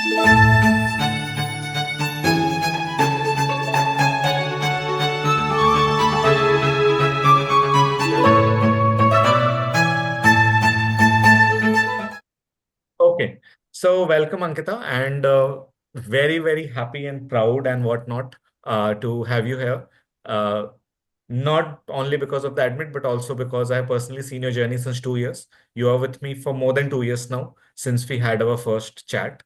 Okay, so welcome Ankita, and very, very happy and proud and whatnot to have you here. Uh, Not only because of the admit, but also because I have personally seen your journey since 2 years. You are with me for more than 2 years now, since we had our first chat.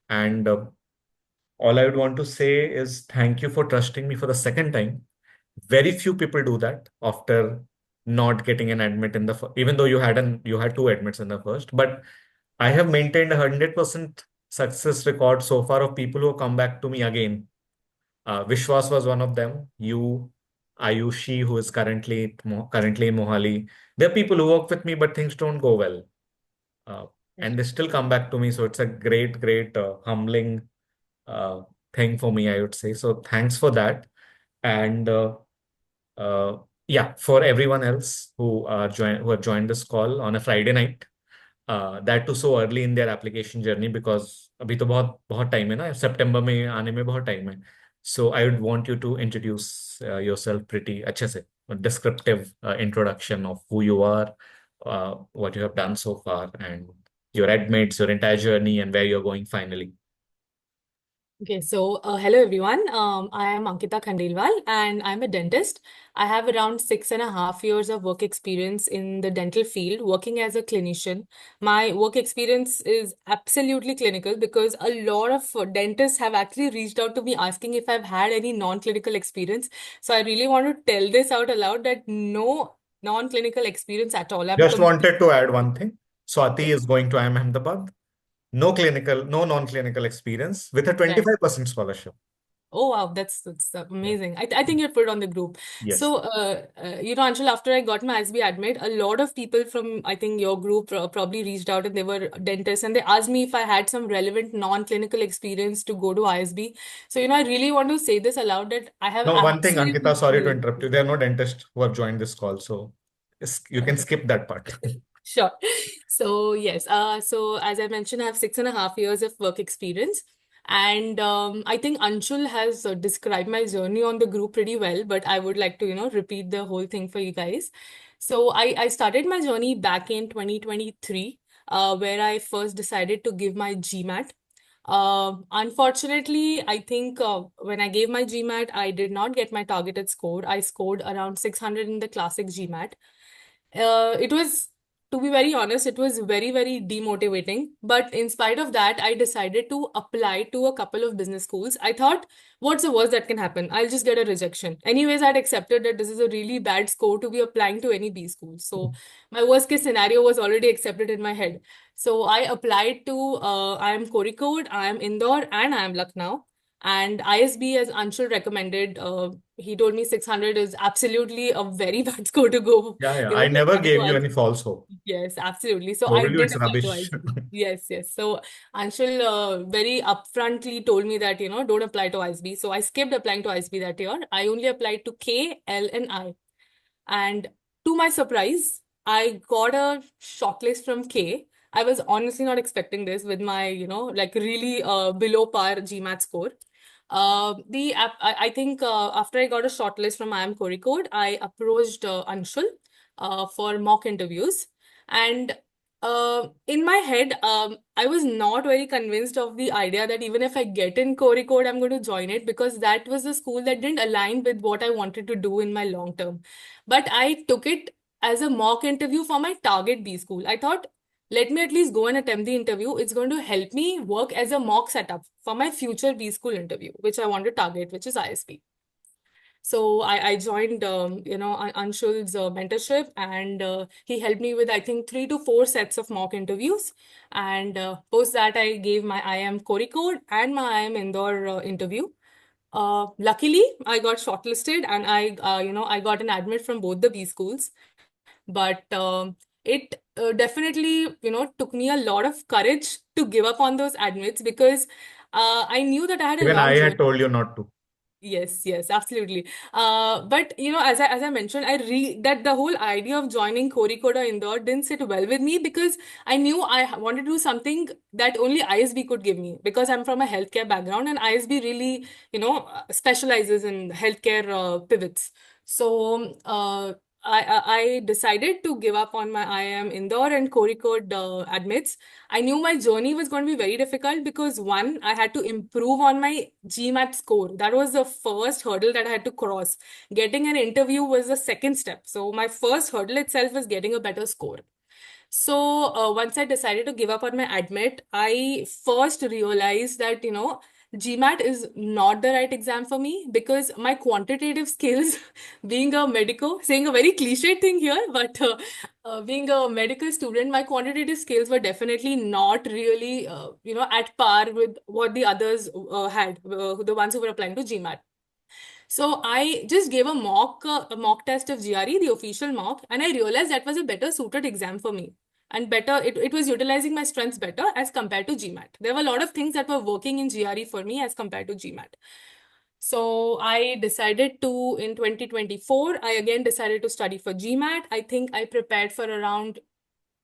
And all I would want to say is thank you for trusting me for the second time. Very few people do that after not getting an admit in the even though you had two admits in the first. But I have maintained 100% success record so far of people who come back to me again. Vishwas was one of them. You, Ayushi, who is currently in Mohali. There are people who work with me, but things don't go well, uh, and they still come back to me. So it's a great, great, humbling uh, thing for me, I would say. So thanks for that. And uh, yeah, for everyone else who have joined this call on a Friday night, that too so early in their application journey, because अभी तो बहुत बहुत time है ना, सितंबर में आने में बहुत टाइम है. So I would want you to introduce yourself pretty अच्छे से, a descriptive introduction of who you are, what you have done so far, and your admits, your entire journey, and where you're going finally. Okay, so hello everyone. I am Ankita Khandelwal and I'm a dentist. I have around 6.5 years of work experience in the dental field, working as a clinician. My work experience is absolutely clinical because a lot of dentists have actually reached out to me asking if I've had any non-clinical experience. So I really want to tell this out aloud that no non-clinical experience at all. I'm Just complete. wanted to add one thing. Swati is going to IIM Ahmedabad. No non-clinical experience with a Right. 25% scholarship. Oh wow, that's Yeah. amazing. I think you put it on the group. Yes. So Anshul, after I got my ISB admit, a lot of people from I think your group probably reached out and they were dentists and they asked me if I had some relevant non-clinical experience to go to ISB. So I really want to say this aloud that I have No, one thing, absolutely Ankita, sorry to zero. interrupt you. There are no dentists who have joined this call, so you can Okay. skip that part. Sure. So yes, so as I mentioned, I have 6.5 years of work experience. And I think Anshul has described my journey on the group pretty well, but I would like to, repeat the whole thing for you guys. So I started my journey back in 2023, where I first decided to give my GMAT. Unfortunately, I think when I gave my GMAT, I did not get my targeted score. I scored around 600 in the classic GMAT. It was, to be very honest, it was very, very demotivating. But in spite of that, I decided to apply to a couple of business schools. I thought, what's the worst that can happen? I'll just get a rejection. Anyways, I'd accepted that this is a really bad score to be applying to any B school. So my worst case scenario was already accepted in my head. So I applied to IIM Kozhikode, IIM Indore, and IIM Lucknow. And ISB, as Anshul recommended, he told me 600 is absolutely a very bad score to go, Yeah, yeah. I to never apply to gave you any ISB. false hope. Yes, absolutely. So I Told you did it's apply to rubbish. ISB. Yes, yes. So Anshul very upfrontly told me that, don't apply to ISB. So I skipped applying to ISB that year. I only applied to K, L, and I. And to my surprise, I got a shortlist from K. I was honestly not expecting this with my, like really below par GMAT score. The app, I think after I got a shortlist from IIM Kozhikode, I approached Anshul for mock interviews. And in my head, I was not very convinced of the idea that even if I get in Kozhikode, I'm going to join it because that was the school that didn't align with what I wanted to do in my long term. But I took it as a mock interview for my target B school. I thought, let me at least go and attempt the interview. It's going to help me work as a mock setup for my future B school interview, which I want to target, which is ISB. So I joined, Anshul's mentorship, and he helped me with, I think, 3 to 4 sets of mock interviews. And post that, I gave my IIM Kozhikode and my IIM Indore interview. Luckily, I got shortlisted, and I got an admit from both the B schools. But it definitely, took me a lot of courage to give up on those admits because I knew that I had a Even I long had journey. told you not to. Yes, yes, absolutely. But as I mentioned, I re that the whole idea of joining Kozhikode or Indore didn't sit well with me because I knew wanted to do something that only ISB could give me because I'm from a healthcare background and ISB really, specializes in healthcare pivots. So I decided to give up on my IIM Indore and Kozhikode admits. I knew my journey was going to be very difficult because one, I had to improve on my GMAT score. That was the first hurdle that I had to cross. Getting an interview was the second step. So my first hurdle itself was getting a better score. So once I decided to give up on my admit, I first realized that, GMAT is not the right exam for me because my quantitative skills, being a medico, saying a very cliched thing here, but being a medical student, my quantitative skills were definitely not really, at par with what the others had, the ones who were applying to GMAT. So I just gave a mock test of GRE, the official mock, and I realized that was a better suited exam for me. And it was utilizing my strengths better as compared to GMAT. There were a lot of things that were working in GRE for me as compared to GMAT. So I decided to, in 2024, I again decided to study for GMAT. I think I prepared for around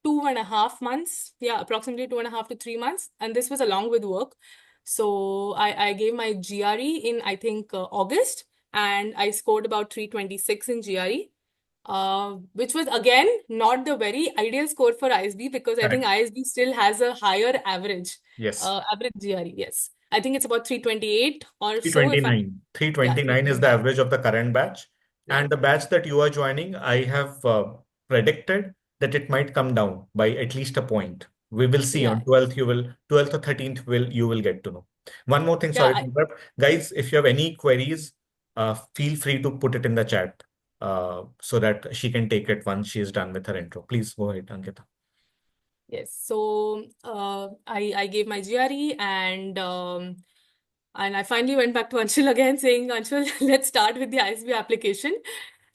2.5 months. Yeah, approximately 2.5 to 3 months. And this was along with work. So I gave my GRE in, I think, August, and I scored about 326 in GRE, which was again not the very ideal score for ISB because I think Correct. ISB still has a higher Yes. average GRE. Yes. I think it's about 328 or so, if I'm, 329. yeah, 329 is the 329. average of the current batch. Yeah. And the batch that you are joining, I have predicted that it might come down by at least a point. We will see Yeah. on 12th, 12th or 13th, you will get to know. One more thing, Yeah. sorry to interrupt. Guys, if you have any queries, feel free to put it in the chat so that she can take it once she is done with her intro. Please go ahead, Ankita. Yes. So I gave my GRE and I finally went back to Anshul again saying, Anshul, let's start with the ISB application.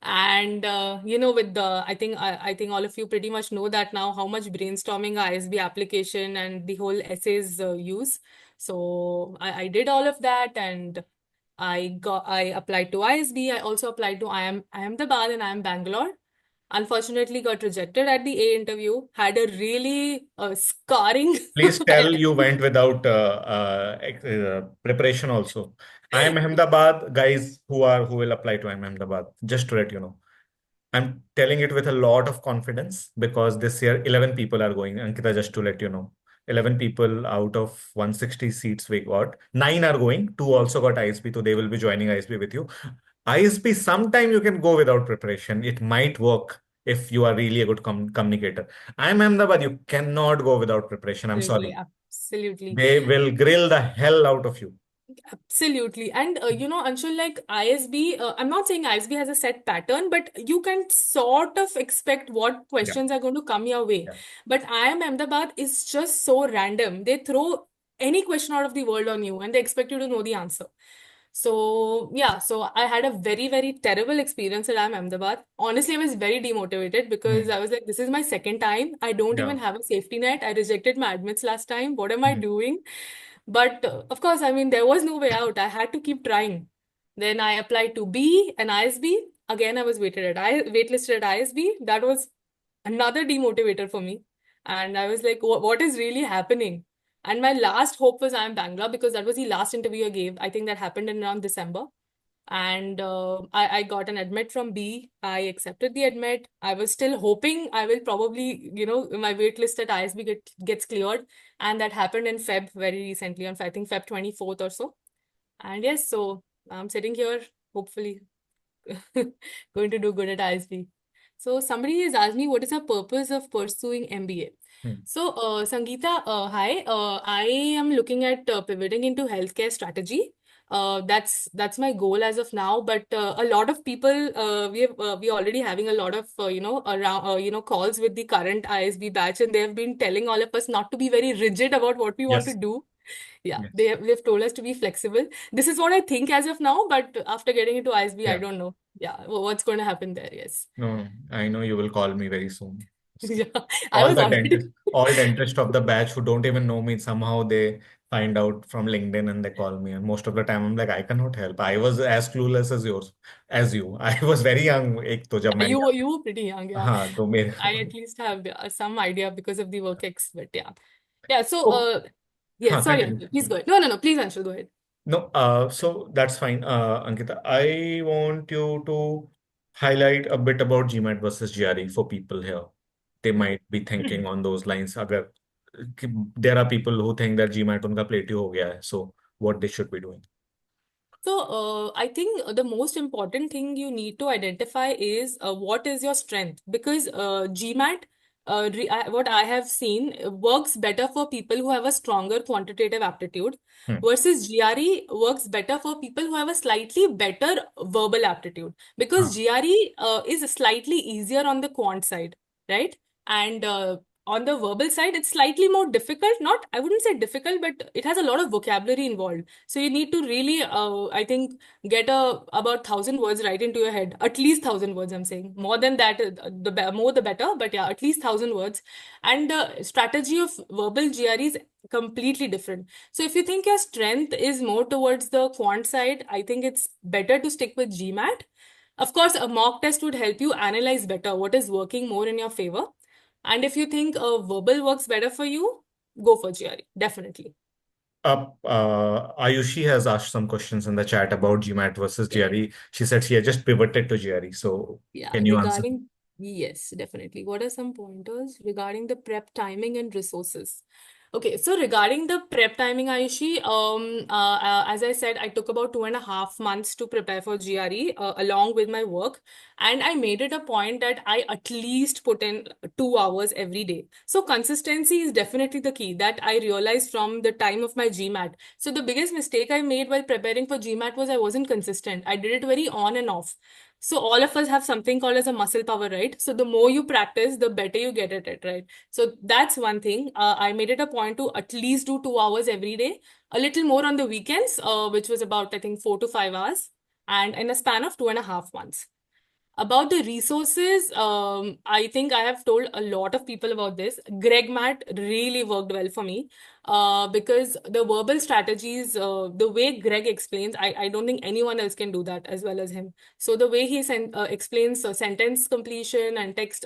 And with the I think all of you pretty much know that now how much brainstorming ISB application and the whole essays use. So I did all of that and I applied to ISB. I also applied to IIM Ahmedabad and IIM Bangalore. Unfortunately, got rejected at the A interview. Had a really scarring. Please tell you went without preparation also. I am Ahmedabad, guys who will apply to I am Ahmedabad, just to let you know. I'm telling it with a lot of confidence because this year 11 people are going. Ankita, just to let you know. 11 people out of 160 seats we got. Nine are going. Two also got ISB, so they will be joining ISB with you. ISB, sometime you can go without preparation. It might work if you are really a good communicator. I'm Ahmedabad, you cannot go without preparation. I'm Absolutely, sorry. absolutely. They will grill the hell out of you. Absolutely. And Anshul, like ISB, I'm not saying ISB has a set pattern, but you can sort of expect what Yeah. questions are going to come your way. Yeah. But IIM Ahmedabad is just so random. They throw any question out of the world on you and they expect you to know the answer. So yeah, so I had a very, very terrible experience at IIM Ahmedabad. Honestly, I was very demotivated because Hmm. I was like, this is my second time. I don't Yeah. even have a safety net. I rejected my admits last time. What am I Hmm. doing? But of course, I mean, there was no way out. I had to keep trying. Then I applied to B and ISB. Again, I was waitlisted at ISB. That was another demotivator for me. And I was like, what is really happening? And my last hope was IIM Bangalore because that was the last interview I gave. I think that happened in around December. And I got an admit from B. I accepted the admit. I was still hoping I will probably, my wait list at ISB gets cleared. And that happened in Feb very recently, on I think Feb 24th or so. And yes, so I'm sitting here, hopefully going to do good at ISB. So somebody has asked me what is the purpose of pursuing MBA. Hmm. So Sangeeta, hi. I am looking at pivoting into healthcare strategy. That's my goal as of now. But a lot of people we already having a lot of around calls with the current ISB batch, and they have been telling all of us not to be very rigid about what we want to Yes. do. Yeah, Yes. they've told us to be flexible. This is what I think as of now, but after getting into ISB, I Yeah. don't know. Yeah, what's going to happen there? Yes. No, no. I know you will call me very soon. Yeah, I All was the already. dentists, all dentists of the batch who don't even know me, somehow they find out from LinkedIn and they call me. And most of the time, I'm like, I cannot help. I was as clueless as yours, as you. I was very young. एक तो जब मैंने You were pretty young, yeah. हाँ तो मेरे I at least have some idea because of the work ex, but yeah. Yeah, so तो yes, हाँ sorry, continue. Anshul, please go ahead. No, no, no, please, Anshul, go ahead. No, so that's fine, Ankita. I want you to highlight a bit about GMAT versus GRE for people here. They might be thinking on those lines. अगर there are people who think that GMAT उनका plateau हो गया है, so what they should be doing. So, I think the most important thing you need to identify is what is your strength, because GMAT, what I have seen, works better for people who have a stronger quantitative aptitude, Hmm. versus GRE works better for people who have a slightly better verbal aptitude, because हाँ. GRE is slightly easier on the quant side, right? And on the verbal side, it's slightly more difficult. Not, I wouldn't say difficult, but it has a lot of vocabulary involved. So you need to really, I think, get about 1,000 words right into your head. At least 1,000 words, I'm saying. More than that, more the better. But yeah, at least 1,000 words. And the strategy of verbal GRE is completely different. So if you think your strength is more towards the quant side, I think it's better to stick with GMAT. Of course, a mock test would help you analyze better what is working more in your favor. And if you think verbal works better for you, go for GRE, definitely. Ayushi has asked some questions in the chat about GMAT versus GRE. She said she had just pivoted to GRE. So Yeah, can you answer? yes, definitely. What are some pointers regarding the prep timing and resources? Okay, so regarding the prep timing, Ayushi, as I said, I took about 2.5 months to prepare for GRE along with my work, and I made it a point that I at least put in 2 hours every day. So consistency is definitely the key that I realized from the time of my GMAT. So the biggest mistake I made while preparing for GMAT was I wasn't consistent. I did it very on and off. So all of us have something called as a muscle power, right? So the more you practice, the better you get at it, right? So that's one thing. I made it a point to at least do 2 hours every day, a little more on the weekends, which was about, I think, 4 to 5 hours, and in a span of 2.5 months. About the resources, I think I have told a lot of people about this. Greg Matt really worked well for me because the verbal strategies, the way Greg explains, I don't think anyone else can do that as well as him. So the way he explains sentence completion and text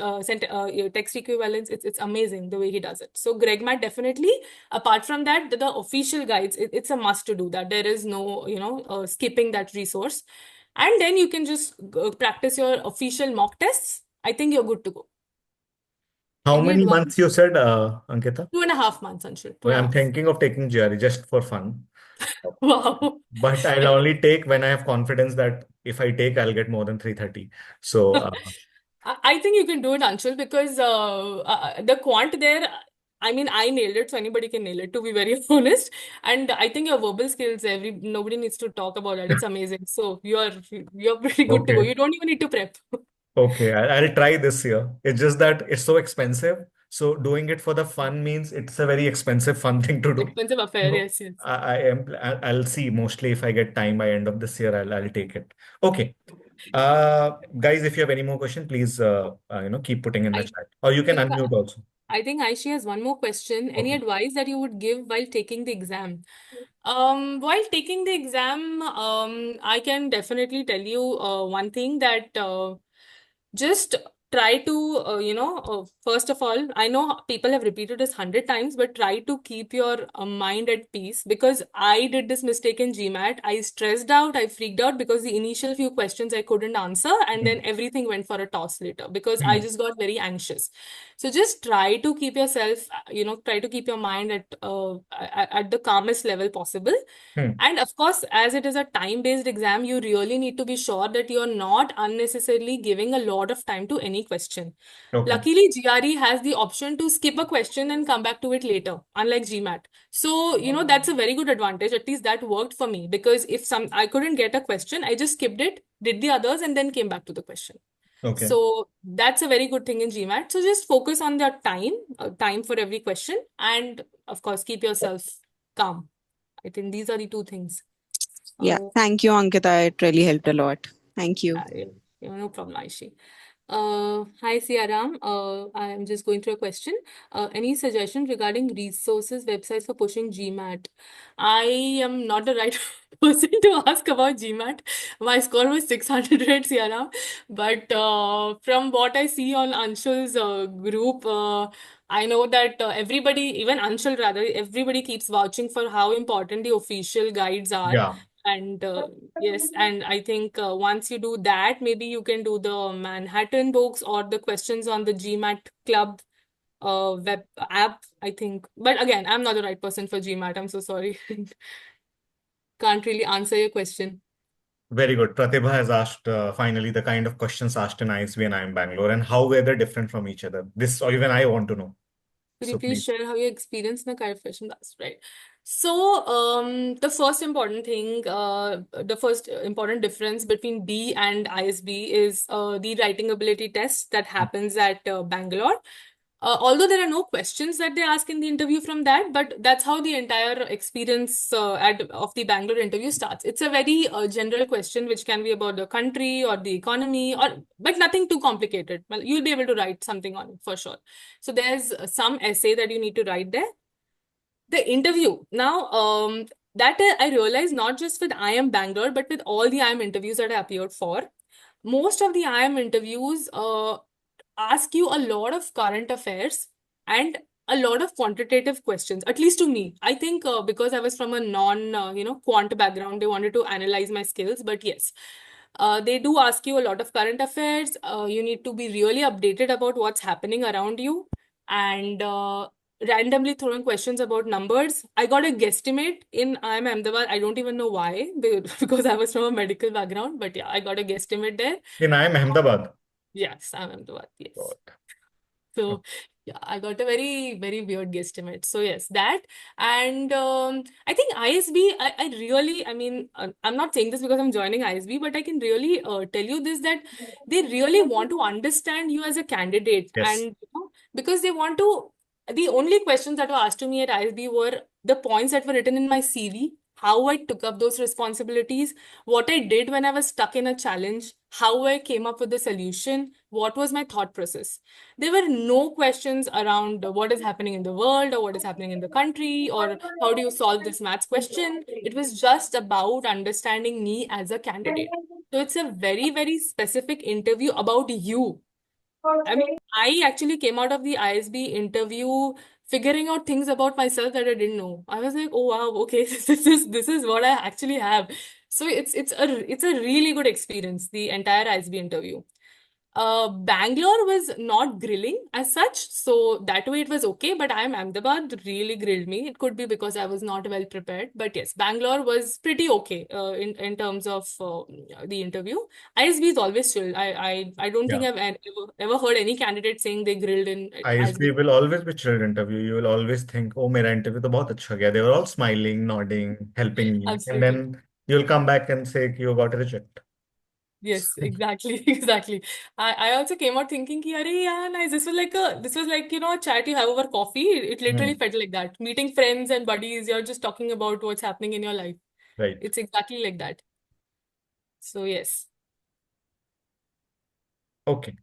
equivalence, it's amazing the way he does it. So Greg Matt definitely. Apart from that, the official guides, it's a must to do that. There is no, skipping that resource. And then you can just practice your official mock tests. I think you're good to go. How Any many advice? months you said, Ankita? 2.5 months, Anshul. Two Well, and a I'm half. thinking of taking GRE just for fun. Wow. But I'll only take when I have confidence that if I take, I'll get more than 330. So, I think you can do it, Anshul, because the quant there, I mean, I nailed it, so anybody can nail it, to be very honest. And I think your verbal skills, nobody needs to talk about that. It's amazing. So you're pretty good to go. okay. You don't even need to prep. Okay, I'll try this year. It's just that it's so expensive. So doing it for the fun means it's a very expensive fun thing to do. Expensive affair, So yes, yes. I'll see. Mostly if I get time by end of this year, I'll take it. Okay. Guys, if you have any more question, please keep putting in the I chat. Or you can think unmute also. I think Aishi has one more question. Any Okay. advice that you would give while taking the exam? While taking the exam, I can definitely tell you one thing that just try to, first of all, I know people have repeated this 100 times, but try to keep your mind at peace, because I did this mistake in GMAT. I stressed out, I freaked out because the initial few questions I couldn't answer, and then Hmm. everything went for a toss later because I Hmm. just got very anxious. So just try to keep yourself, try to keep your mind at the calmest level possible. Hmm. And of course, as it is a time-based exam, you really need to be sure that you're not unnecessarily giving a lot of time to any question. Okay. Luckily, GRE has the option to skip a question and come back to it later, unlike GMAT. So, that's a very good advantage. At least that worked for me, because if I couldn't get a question, I just skipped it, did the others, and then came back to the question. Okay. So that's a very good thing in GMAT. So just focus on the time for every question, and of course, keep yourself calm. I think these are the two things. Yeah, Uh, thank you, Ankita. It really helped a lot. Thank you. yeah, no problem, Aishi. Hi, Siaram. I am just going through a question. Any suggestion regarding resources, websites for pushing GMAT? I am not the right person to ask about GMAT. My score was 600, Siaram. But from what I see on Anshul's group, I know that everybody, even Anshul rather, everybody keeps vouching for how important the official guides are. Yeah, And yes, and I think once you do that, maybe you can do the Manhattan books or the questions on the GMAT Club web app, I think. But again, I'm not the right person for GMAT. I'm so sorry. Can't really answer your question. very good. Pratibha has asked finally the kind of questions asked in ISB and IIM Bangalore and how were they different from each other. This, or even I want to know. Could you So please please. share how you experienced the career profession? That's right. So, the first important thing, the first important difference between B and ISB is the writing ability test that happens at Bangalore. Although there are no questions that they ask in the interview from that, but that's how the entire experience of the Bangalore interview starts. It's a very general question, which can be about the country or the economy, or but nothing too complicated. Well, you'll be able to write something on it for sure. So there's some essay that you need to write there. The interview now, that I realized not just with IIM Bangalore, but with all the IIM interviews that I appeared for. Most of the IIM interviews ask you a lot of current affairs and a lot of quantitative questions, at least to me. I think because I was from a non, quant background, they wanted to analyze my skills. But yes, they do ask you a lot of current affairs. You need to be really updated about what's happening around you and randomly throwing questions about numbers. I got a guesstimate in IIM Ahmedabad. I don't even know why, because I was from a medical background. But yeah, I got a guesstimate there. In IIM Ahmedabad. Yes, IIM Ahmedabad. Yes. God. So yeah, I got a very, very weird guesstimate. So yes, that. And I think ISB, I really, I mean, I'm not saying this because I'm joining ISB, but I can really tell you this, that they really want to understand you as a candidate. And Yes. because they want to, the only questions that were asked to me at ISB were the points that were written in my CV, how I took up those responsibilities, what I did when I was stuck in a challenge, how I came up with the solution, what was my thought process. There were no questions around what is happening in the world or what is happening in the country or how do you solve this maths question. It was just about understanding me as a candidate. So it's a very, very specific interview about you. I mean, I actually came out of the ISB interview figuring out things about myself that I didn't know. I was like, oh wow, okay, this is what I actually have. So it's a really good experience, the entire ISB interview. Bangalore was not grilling as such, so that way it was okay. But IIM Ahmedabad really grilled me. It could be because I was not well prepared, but yes, Bangalore was pretty okay in terms of the interview. ISB is always chill. I don't think Yeah. I've ever heard any candidate saying they grilled in ISB ISB. will always be chilled interview. You will always think, oh, मेरा interview तो बहुत अच्छा गया. They were all smiling, nodding, helping me. And Absolutely. then you'll come back and say you got a reject. Yes, exactly, exactly. I also came out thinking, ki, Arey, yeah, nice. This was like, a chat you have over coffee. It literally Hmm. felt like that. Meeting friends and buddies, you're just talking about what's happening in your life. Right. It's exactly like that. So yes. Okay.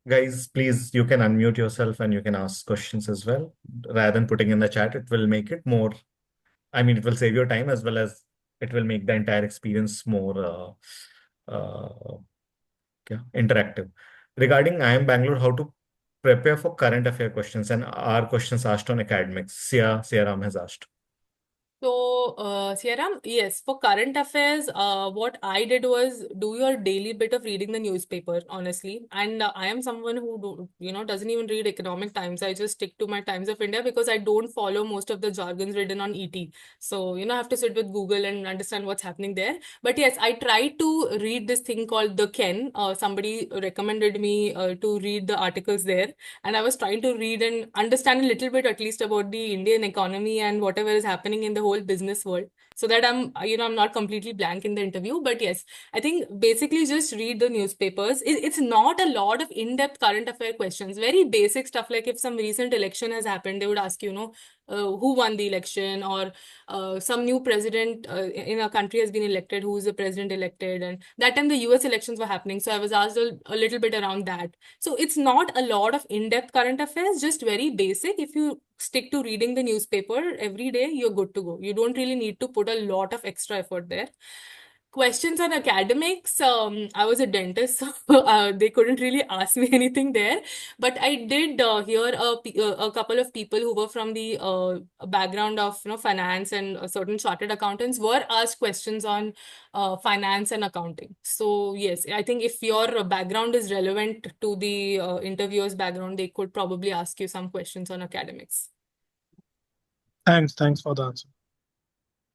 Guys, please, you can unmute yourself and you can ask questions as well. Rather than putting in the chat, it will make it more, I mean, it will save your time as well as it will make the entire experience more yeah, interactive. Regarding I am Bangalore, how to prepare for current affair questions and our questions asked on academics. Sia Ram has asked. So, Siaram, yes, for current affairs, what I did was do your daily bit of reading the newspaper, honestly. And I am someone who doesn't even read Economic Times. I just stick to my Times of India because I don't follow most of the jargons written on ET. So, I have to sit with Google and understand what's happening there. But yes, I tried to read this thing called The Ken. Somebody recommended me to read the articles there, and I was trying to read and understand a little bit at least about the Indian economy and whatever is happening in the whole business world, so that I'm not completely blank in the interview. But yes, I think basically just read the newspapers. It's not a lot of in-depth current affair questions, very basic stuff like if some recent election has happened, they would ask who won the election, or some new president in a country has been elected, who is the president elected. And that time the US elections were happening, so I was asked a little bit around that. So it's not a lot of in-depth current affairs, just very basic. If you stick to reading the newspaper every day, you're good to go. You don't really need to put a lot of extra effort there. Questions on academics. I was a dentist, so they couldn't really ask me anything there. But I did hear a couple of people who were from the background of finance, and certain chartered accountants were asked questions on finance and accounting. So yes, I think if your background is relevant to the interviewer's background, they could probably ask you some questions on academics. Thanks for the answer.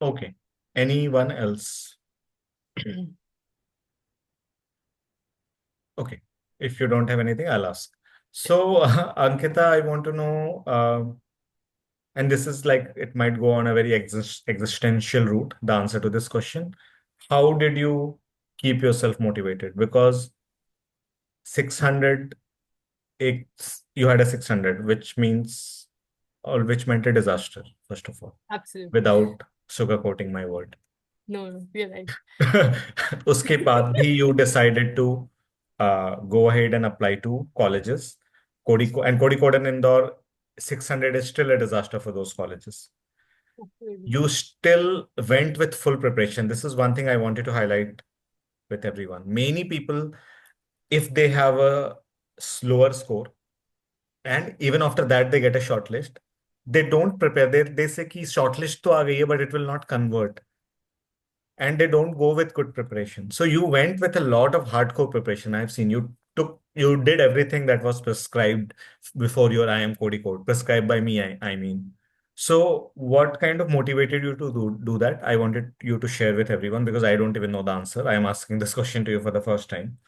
Okay. Anyone else? Okay. If you don't have anything, I'll ask. So, Ankita, I want to know, and this is like, it might go on a very existential route, the answer to this question. How did you keep yourself motivated? Because 600, you had a 600, which means, or which meant a disaster, first of all, Absolutely. without sugarcoating my word. No, you're right. उसके बाद भी you decided to go ahead and apply to colleges. Kozhikode and Indore, 600 is still a disaster for those colleges. Absolutely. You still went with full preparation. This is one thing I wanted to highlight with everyone. Many people, if they have a slower score, and even after that they get a shortlist, they don't prepare. They say कि shortlist तो आ गई है, but it will not convert. And they don't go with good preparation. So you went with a lot of hardcore preparation. I've seen you did everything that was prescribed before your Kozhikode, prescribed by me, I mean. So what kind of motivated you to do that? I wanted you to share with everyone because I don't even know the answer. I am asking this question to you for the first time.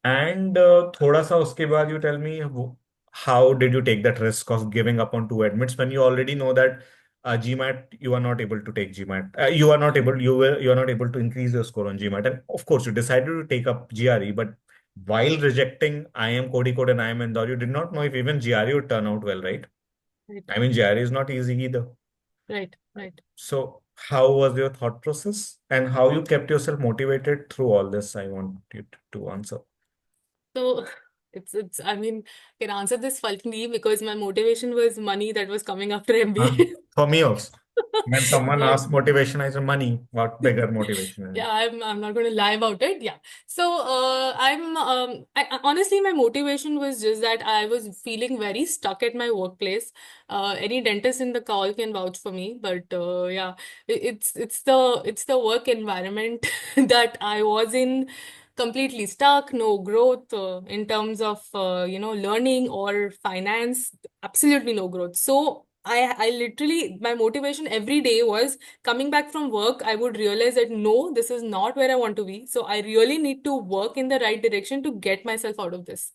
And थोड़ा सा उसके बाद you tell me how did you take that risk of giving up on two admits when you already know that GMAT you are not able to take GMAT. You are not able to increase your score on GMAT. And of course you decided to take up GRE, but while rejecting IIM Kozhikode and IIM Indore, you did not know if even GRE would turn out well, right? Right. I mean GRE is not easy either. Right. Right. So how was your thought process and how you kept yourself motivated through all this? I want you to answer. So it's I mean, I can answer this fully because my motivation was money that was coming after Huh? MBA. For me also. When someone asks Um, motivation, I say money. What bigger motivation is it? yeah, I'm not going to lie about it. Yeah. So honestly, my motivation was just that I was feeling very stuck at my workplace. Any dentist in the call can vouch for me, but yeah, it's the work environment that I was in, completely stuck, no growth in terms of learning or finance, absolutely no growth. So I literally, my motivation every day was coming back from work. I would realize that no, this is not where I want to be. So I really need to work in the right direction to get myself out of this.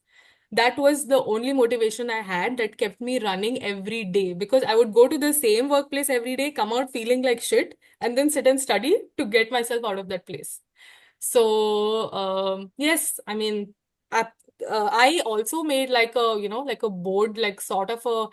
That was the only motivation I had that kept me running every day, because I would go to the same workplace every day, come out feeling like shit, and then sit and study to get myself out of that place. So yes, I mean, I, I also made like a board, like sort of a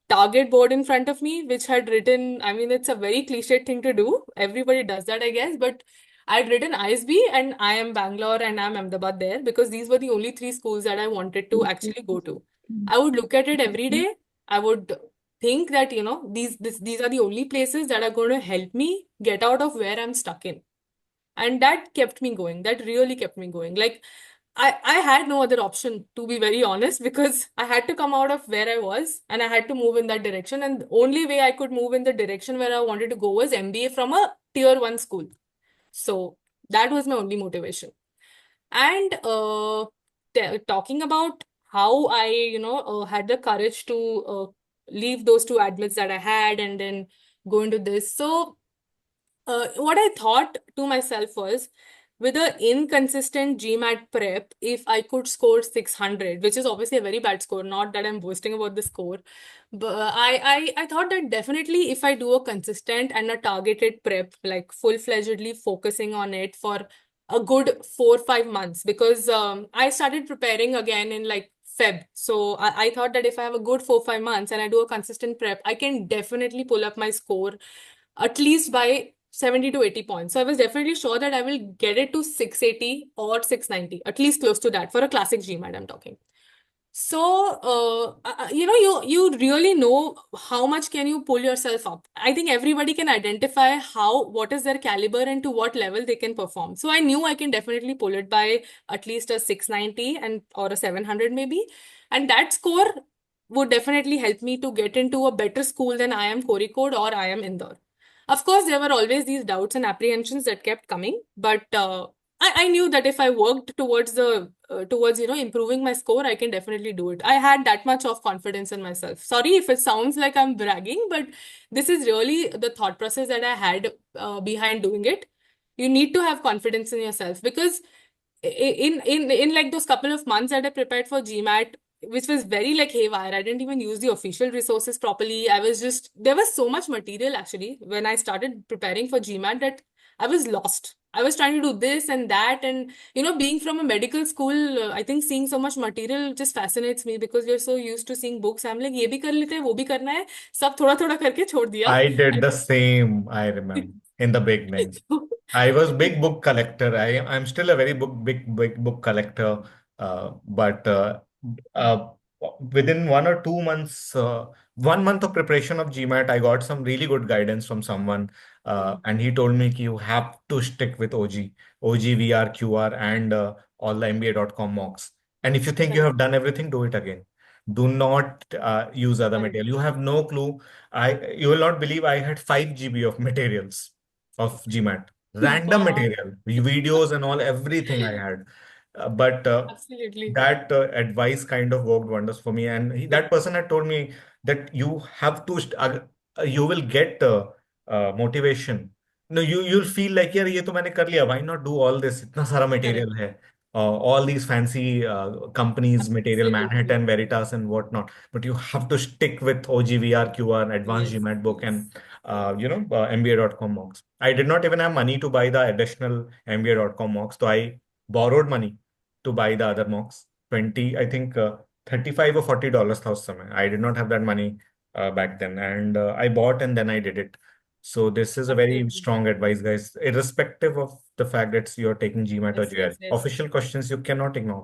target board in front of me, which had written, I mean, it's a very cliched thing to do. Everybody does that, I guess, but I'd written ISB and IIM Bangalore and IIM Ahmedabad there because these were the only three schools that I wanted to actually go to. I would look at it every day. I would think that, these are the only places that are going to help me get out of where I'm stuck in. And that kept me going. That really kept me going. Like, I had no other option, to be very honest, because I had to come out of where I was and I had to move in that direction. And the only way I could move in the direction where I wanted to go was MBA from a tier one school. So that was my only motivation. And talking about how I, had the courage to leave those two admits that I had and then go into this. So what I thought to myself was, with a inconsistent GMAT prep, if I could score 600, which is obviously a very bad score, not that I'm boasting about the score, but I thought that definitely if I do a consistent and a targeted prep, like full-fledgedly focusing on it for a good 4 or 5 months, because I started preparing again in like Feb. So I thought that if I have a good 4-5 months and I do a consistent prep, I can definitely pull up my score at least by 70 to 80 points. So I was definitely sure that I will get it to 680 or 690, at least close to that for a classic GMAT I'm talking. So, you really know how much can you pull yourself up. I think everybody can identify what is their caliber and to what level they can perform. So I knew I can definitely pull it by at least a 690 and or a 700 maybe. And that score would definitely help me to get into a better school than IIM Kozhikode or IIM Indore. Of course, there were always these doubts and apprehensions that kept coming, but I knew that if I worked towards improving my score, I can definitely do it. I had that much of confidence in myself. Sorry if it sounds like I'm bragging, but this is really the thought process that I had behind doing it. You need to have confidence in yourself because in like those couple of months that I prepared for GMAT, which was very like haywire. I didn't even use the official resources properly. There was so much material actually when I started preparing for GMAT that I was lost. I was trying to do this and that, and being from a medical school, I think seeing so much material just fascinates me because we're so used to seeing books. I'm like, ये भी कर लेते हैं, वो भी करना है, सब थोड़ा थोड़ा करके छोड़ दिया. I did the same, I remember, in the beginning. I was big book collector. I'm still a very big book collector. But uh, within 1 or 2 months, 1 month of preparation of GMAT, I got some really good guidance from someone, and he told me you have to stick with OG, VR, QR, and all the MBA.com mocks. And if you think you Correct. have done everything, do it again. Do not use other Correct. material. You have no clue. You will not believe I had 5 GB of materials of GMAT, random Wow. material, videos and all, everything I had. But Absolutely. that advice kind of worked wonders for me. And that person had told me that you have to, you will get motivation. No, you'll feel like, यार ये तो मैंने कर लिया. Why not do all this? इतना सारा Correct. material है. All these fancy companies, material, Absolutely. Manhattan, Veritas, and whatnot. But you have to stick with OGVR, QR, Advanced Yes. GMAT book, and Yes. MBA.com mocks. I did not even have money to buy the additional MBA.com mocks, so I borrowed money to buy the other mocks. 20, I think, 35 or $40 था उस समय. I did not have that money back then, and I bought and then I did it. So this is a very Absolutely. strong advice, guys. Irrespective of the fact that you're taking GMAT or Yes. GRE, Yes. Yes. official questions you cannot ignore.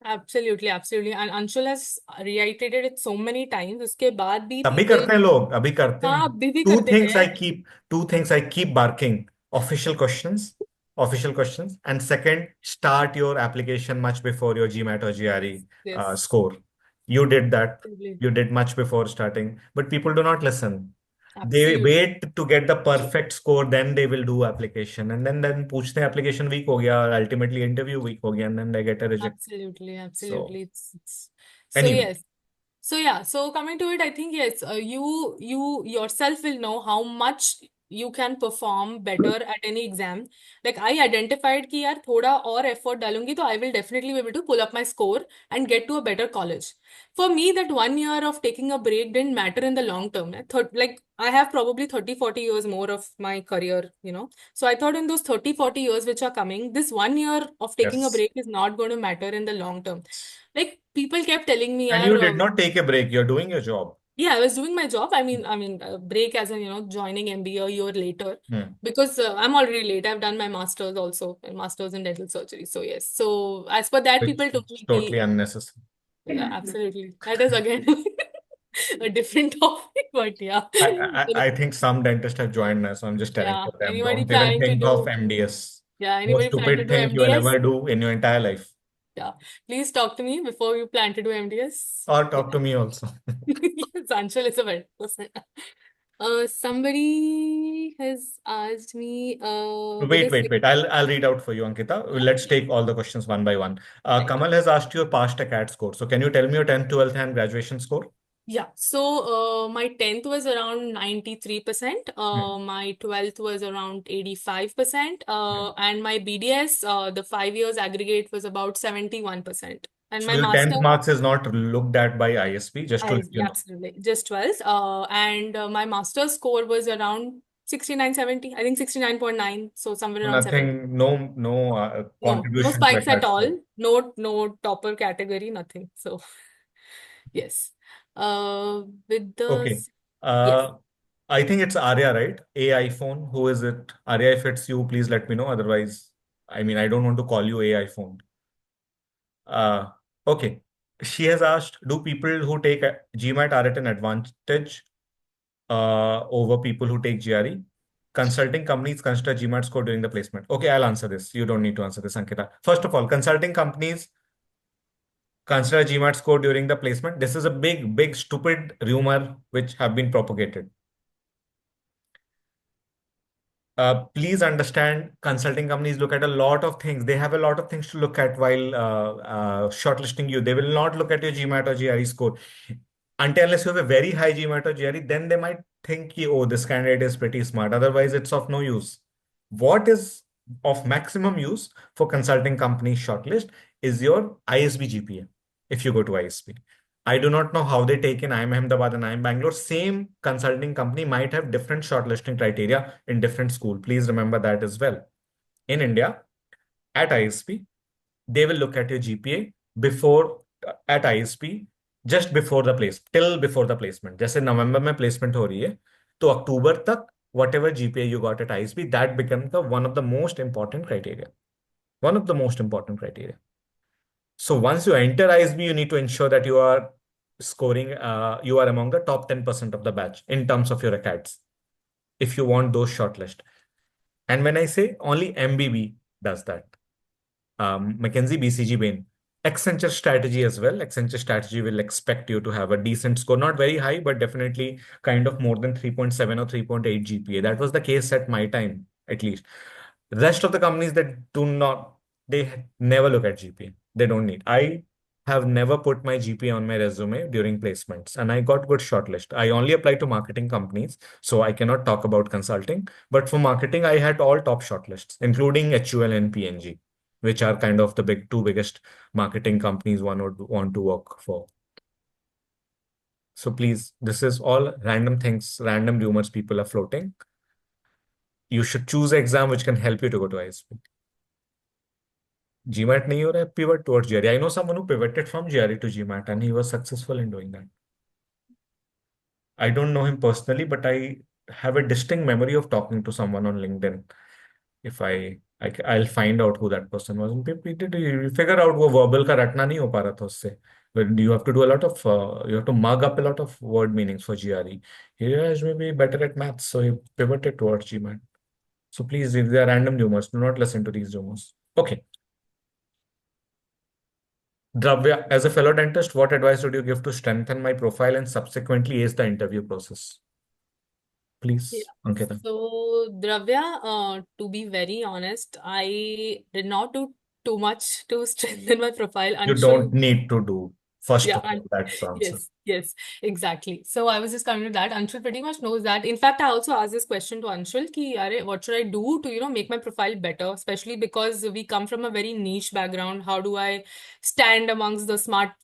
Absolutely. Absolutely. And Anshul has reiterated it so many times. उसके बाद भी अभी people, करते हैं लोग, अभी करते हाँ, हैं. अभी भी Two करते things हैं. I keep, two things I keep barking. Official questions, official questions. And second, start your application much before your GMAT or GRE Yes. score. You did that. Absolutely. You did much before starting, but people do not listen. They Absolutely. wait to get the perfect score, then they will do application. And then पूछते हैं application weak हो गया, ultimately interview weak हो गया, and then they get a reject. Absolutely. So Absolutely. So anyway, yes. So yeah, so coming to it, I think yes, you yourself will know how much you can perform better at any exam. Like I identified कि यार थोड़ा और effort डालूंगी तो I will definitely be able to pull up my score and get to a better college. For me, that 1 year of taking a break didn't matter in the long term. Like I have probably 30-40 years more of my career. So I thought in those 30-40 years which are coming, this 1 year of taking a yes. break is not going to matter in the long term. Like people kept telling me, And yaar, you did not take a break. You're doing your job. yeah, I was doing my job. Break as in, joining MBA a year later Hmm. because I'm already late. I've done my master's also, and master's in dental surgery. So yes. So as per that, people Which told is me, totally unnecessary. yeah, absolutely. That is again a different topic, but yeah. I think some dentists have joined us. So I'm just telling Yeah. for them. Anybody Don't even planning to think of do, MDS. yeah, Most anybody planning to stupid do thing you will MDS? ever do in your entire life. Yeah. Please talk to me before you plan to do MDS. Or talk to me also. Yes, Anshul is a better person. Somebody has asked me, with Wait, a wait, wait. I'll read out for you, Ankita. yeah, Let's yeah, take all the questions one by one. right. Kamal has asked you a past CAT score. So can you tell me your 10th, 12th, and graduation score? Yeah. So, my 10th was around 93%. Hmm. My 12th was around 85%. Hmm. And my BDS, the 5 years aggregate was about 71%. And So my your 10th master, marks is not looked at by ISB, just to let ISB, you know. absolutely, just 12. And my master's score was around 69, 70. I think 69.9. So somewhere around 70. Nothing, no No, no contributions like spikes at that. all. No, no topper category, nothing. So yes. With the Okay. yes. Uh, I think it's Arya, right? AI phone. Who is it? Arya, if it's you, please let me know. Otherwise, I mean, I don't want to call you AI phone. Uh, okay. She has asked, do people who take a GMAT are at an advantage over people who take GRE? Consulting companies consider GMAT score during the placement. Okay, I'll answer this. You don't need to answer this, Ankita. First of all, consulting companies consider GMAT score during the placement. This is a big, big, stupid rumor which have been propagated. Please understand, consulting companies look at a lot of things. They have a lot of things to look at while shortlisting you. They will not look at your GMAT or GRE score. Until unless you have a very high GMAT or GRE, then they might think, oh, this candidate is pretty smart. Otherwise, it's of no use. What is of maximum use for consulting companies shortlist is your ISB GPA if you go to ISB. I do not know how they take in IIM Ahmedabad and IIM Bangalore. Same consulting company might have different shortlisting criteria in different school. Please remember that as well. In India, at ISP, they will look at your GPA before at ISP just before the place till before the placement. जैसे नवंबर में placement हो रही है तो अक्टूबर तक whatever GPA you got at ISP that becomes the one of the most important criteria. One of the most important criteria. So once you enter ISB, you need to ensure that you are scoring, you are among the top 10% of the batch in terms of your acads, if you want those shortlist. And when I say only MBB does that, McKinsey, BCG, Bain, Accenture strategy as well. Accenture strategy will expect you to have a decent score, not very high, but definitely kind of more than 3.7 or 3.8 GPA. That was the case at my time, at least. Rest of the companies that do not, they never look at GPA. They don't need. I have never put my GPA on my resume during placements, and I got good shortlist. I only applied to marketing companies, so I cannot talk about consulting. But for marketing, I had all top shortlists, including HUL and PNG, which are kind of the two biggest marketing companies one would want to work for. So please, this is all random things, random rumors people are floating. You should choose an exam which can help you to go to ISP. GMAT nahi ho raha hai, pivot towards GRE. I know someone who pivoted from GRE to GMAT and he was successful in doing that. I don't know him personally, but I have a distinct memory of talking to someone on LinkedIn. If I'll find out who that person was. You figure out वो verbal का रटना नहीं हो पा रहा था उससे. But you have to do a lot of, you have to mug up a lot of word meanings for GRE. He was maybe better at maths, so he pivoted towards GMAT. So please, if they are random rumors, do not listen to these rumors. Okay. Dravya, as a fellow dentist, what advice would you give to strengthen my profile and subsequently ace the interview process? Yeah. Please, Ankita. So, Dravya, to be very honest, I did not do too much to strengthen my profile. You Anshul. don't need to do. First Yeah, of all, that's the answer. yes, yes, exactly. So I was just coming to that. Anshul pretty much knows that. In fact, I also asked this question to Anshul ki, "Arey, what should I do to, make my profile better? Especially because we come from a very niche background. How do I stand amongst the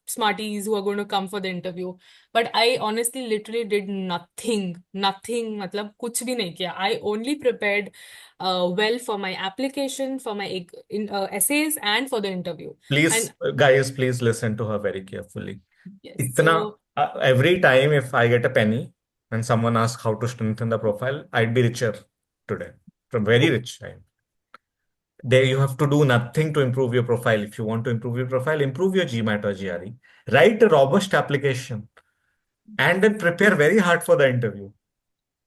smarties who are going to come for the interview?" But I honestly literally did nothing. मतलब कुछ भी नहीं किया. I only prepared well for my application, for my essays, and for the interview. Please, And guys, please listen to her very carefully. yes, Itna, so. every time if I get a penny and someone asks how to strengthen the profile, I'd be richer today. From very rich time. There you have to do nothing to improve your profile. If you want to improve your profile, improve your GMAT or GRE. Write a robust application and then prepare very hard for the interview.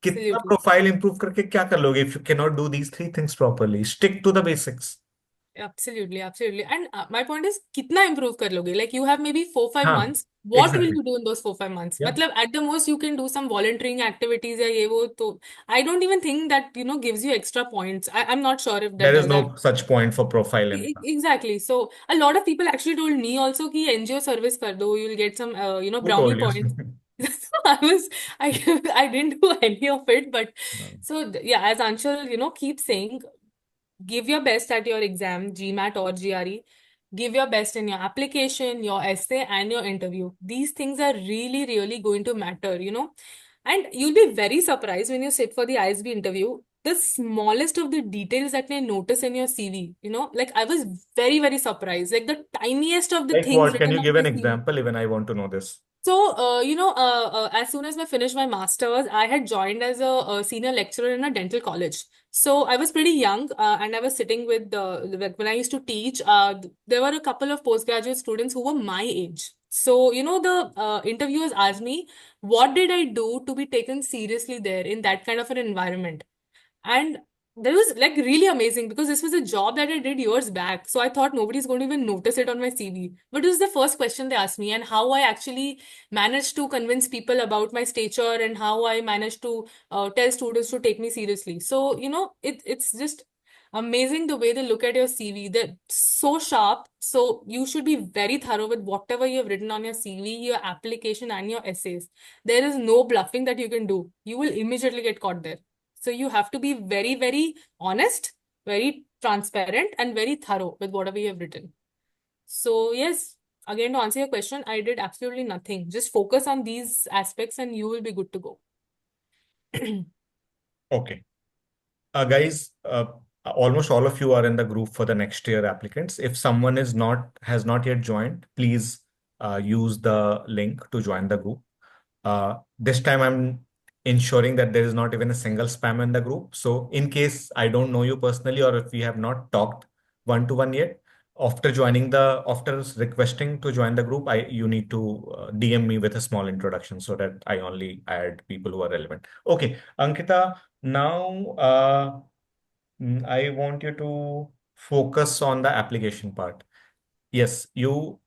कितना Absolutely. Profile improve करके क्या कर लोगे if you cannot do these three things properly? Stick to the basics. Absolutely. And my point is, कितना improve कर लोगे? Like you have maybe 4-5 months. हाँ, What will exactly. you do in those 4-5 months? Yeah. मतलब at the most you can do some volunteering activities या ये वो तो I don't even think that gives you extra points. I'm not sure if that There is does that. no such point for profile in. Exactly. So a lot of people actually told me also कि NGO service कर दो, you'll get some Who brownie told you? points. So I I didn't do any of it, but so yeah, as Anshul keep saying, give your best at your exam, GMAT or GRE. Give your best in your application, your essay, and your interview. These things are really, really going to matter. And you'll be very surprised when you sit for the ISB interview. The smallest of the details that they notice in your CV, like I was very, very surprised. Like the tiniest of the Like things what? Can written you on give the an CV. example? Even I want to know this. So, as soon as I finished my master's, I had joined as a senior lecturer in a dental college. So I was pretty young, and I was sitting with like when I used to teach. There were a couple of postgraduate students who were my age. So, the interviewers asked me, what did I do to be taken seriously there in that kind of an environment? And that was like really amazing because this was a job that I did years back. So I thought nobody's going to even notice it on my CV. But it was the first question they asked me, and how I actually managed to convince people about my stature and how I managed to tell students to take me seriously. So, it's just amazing the way they look at your CV. They're so sharp. So you should be very thorough with whatever you have written on your CV, your application, and your essays. There is no bluffing that you can do. You will immediately get caught there. So you have to be very, very honest, very transparent, and very thorough with whatever you have written. So, yes, again, to answer your question, I did absolutely nothing. Just focus on these aspects and you will be good to go. Okay. Guys, almost all of you are in the group for the next year applicants. If someone has not yet joined, please use the link to join the group. This time I'm ensuring that there is not even a single spam in the group. So in case I don't know you personally or if we have not talked one to one yet, after requesting to join the group, you need to DM me with a small introduction so that I only add people who are relevant. Okay, Ankita, now I want you to focus on the application part. Yes, you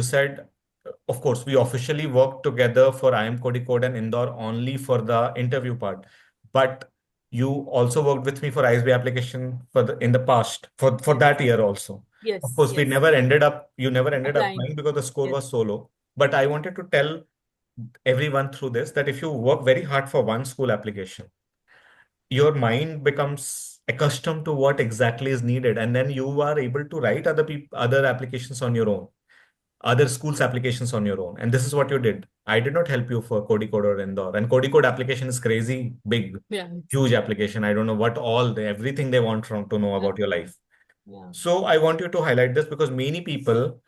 said, of course, we officially worked together for IIM Kozhikode and Indore only for the interview part, but you also worked with me for ISB application in the past for Yes, that year also. Of yes, course, yes. you never ended up Applying. applying because the score Yes, was so low. But I wanted to tell everyone through this that if you work very hard for one school application, your mind becomes accustomed to what exactly is needed, and then you are able to write other applications on your own, other schools applications on your own. And this is what you did. I did not help you for Kozhikode or Indore. And Kozhikode application is crazy big, yeah, huge application. I don't know what everything they want from to know yeah, about your life. yeah. So I want you to highlight this because many people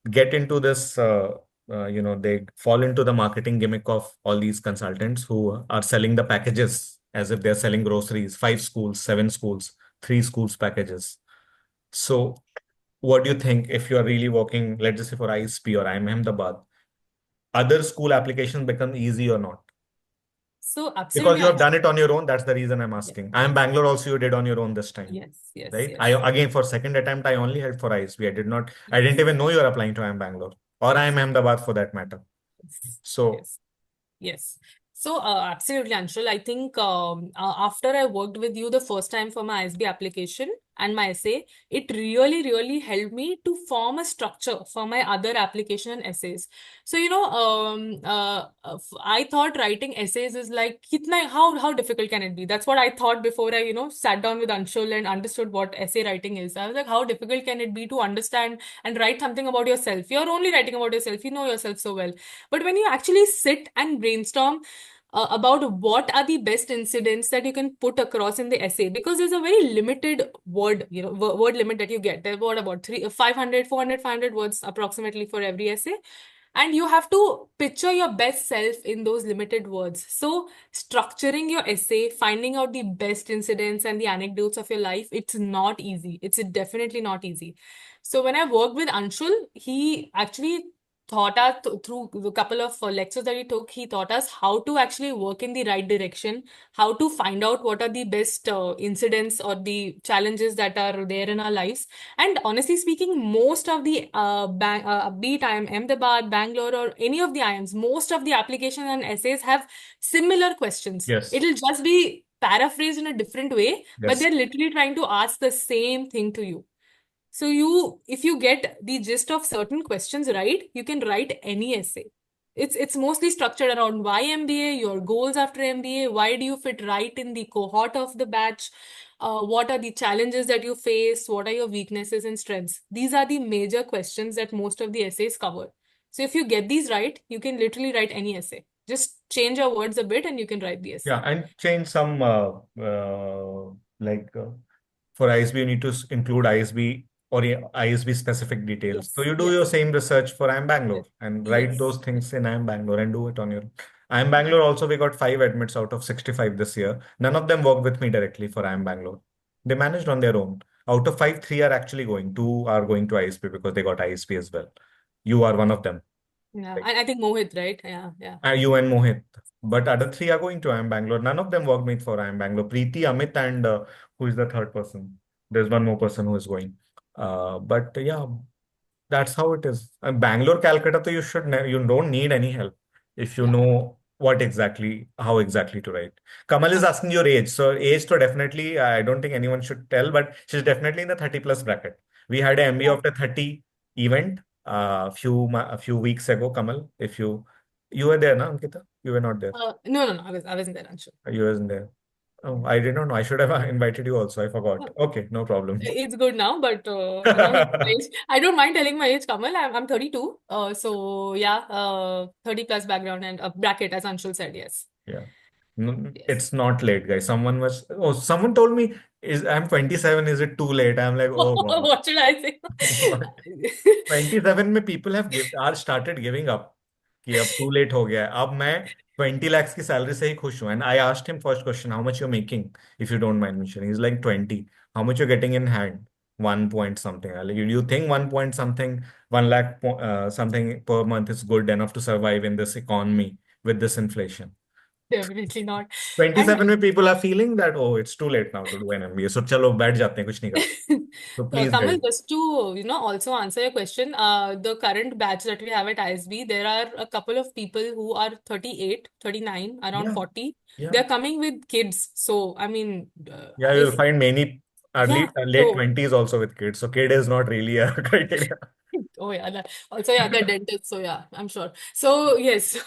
get into this, they fall into the marketing gimmick of all these consultants who are selling the packages as if they're selling groceries, 5 schools, 7 schools, 3 schools packages. So what do you think if you are really working, let's just say for ISP or IIM Ahmedabad, other school applications become easy or not? So, Because absolutely, you have done Anshu. it on your own, that's the reason I'm Yes, asking. I am Bangalore also, you did on your own this time, yes, yes, right? I yes, again for second attempt, I only helped for ISP. I didn't yes, even know you're applying to IIM Bangalore or IIM Ahmedabad for that matter. yes, So yes. Yes. So, absolutely, Anshul. I think after I worked with you the first time for my ISB application and my essay, it really, really helped me to form a structure for my other application and essays. So, I thought writing essays is like, how difficult can it be? That's what I thought before I, sat down with Anshul and understood what essay writing is. I was like, how difficult can it be to understand and write something about yourself? You're only writing about yourself. You know yourself so well. But when you actually sit and brainstorm about what are the best incidents that you can put across in the essay, because there's a very limited word limit that you get. There were about 500, 400, 500 words approximately for every essay. And you have to picture your best self in those limited words. So, structuring your essay, finding out the best incidents and the anecdotes of your life, it's not easy. It's definitely not easy. So, when I worked with Anshul, he actually taught us through a couple of lectures that he took. He taught us how to actually work in the right direction, how to find out what are the best incidents or the challenges that are there in our lives. And honestly speaking, most of the be it IIM Ahmedabad, Bangalore, or any of the IIMs, most of the applications and essays have similar questions. yes, It'll just be paraphrased in a different way, but yes, they're literally trying to ask the same thing to you. So if you get the gist of certain questions right, you can write any essay. It's mostly structured around why MBA, your goals after MBA, why do you fit right in the cohort of the batch, what are the challenges that you face, what are your weaknesses and strengths. These are the major questions that most of the essays cover. So if you get these right, you can literally write any essay. Just change your words a bit and you can write the Yeah, essay. and change some like for ISB, you need to include ISB or ISB specific details. So Yes, you do your yes, same research for IIM Bangalore yes, and write those yes. things in IIM Bangalore and do it on your. IIM Bangalore also, we got 5 admits out of 65 this year. None of them worked with me directly for IIM Bangalore. They managed on their own. Out of 5, 3 are actually going. 2 are going to ISB because they got ISB as well. You are one of them. Yeah, Right? I think Mohit, right? Yeah, yeah. You and Mohit. But other 3 are going to IIM Bangalore. None of them worked with for IIM Bangalore. Preeti, Amit, and who is the third person? There's one more person who is going. But yeah, that's how it is. Bangalore, Calcutta, so you don't need any help if you Yeah. know how exactly to write. Kamal is asking your age. So age, so definitely, I don't think anyone should tell, but she's definitely in the 30 plus bracket. We had an MBA of the 30 event a few weeks ago, Kamal. If you were there, na, Ankita? You were not there. No, no, no. I wasn't there, Anshul. You wasn't there. Oh, I did not know. I should have invited you also. I forgot. Okay, no problem. It's good now, but here's my age. I don't mind telling my age, Kamal. I'm 32. So yeah, 30 plus background and bracket, as Anshul said. Yes, Yeah. No, yes. it's not late, guys. Someone told me, I'm 27, is it too late? I'm like, oh God. What should I say? What? 27 में people are started giving up कि अब too late हो गया है. अब मैं 20 lakhs की salary से ही खुश हूँ. And I asked him first question, how much you're making, if you don't mind mentioning. He's like 20. How much you're getting in hand? 1 point something. I'm like, you think 1 point something, 1 lakh something per month is good enough to survive in this economy with this inflation? Definitely not. And 27 में people are feeling that, oh, it's too late now to do an MBA. So चलो बैठ जाते हैं, कुछ नहीं करते. So please Kamal, guys. just to also answer your question, the current batch that we have at ISB, there are a couple of people who are 38, 39, around Yeah, 40. yeah. They're coming with kids. So, I mean, Yeah, you'll if, find many yeah, early late so, 20s also with kids. So kid is not really a criteria. oh yeah, also, yeah, they're dentists. So, yeah, I'm sure. So, yes,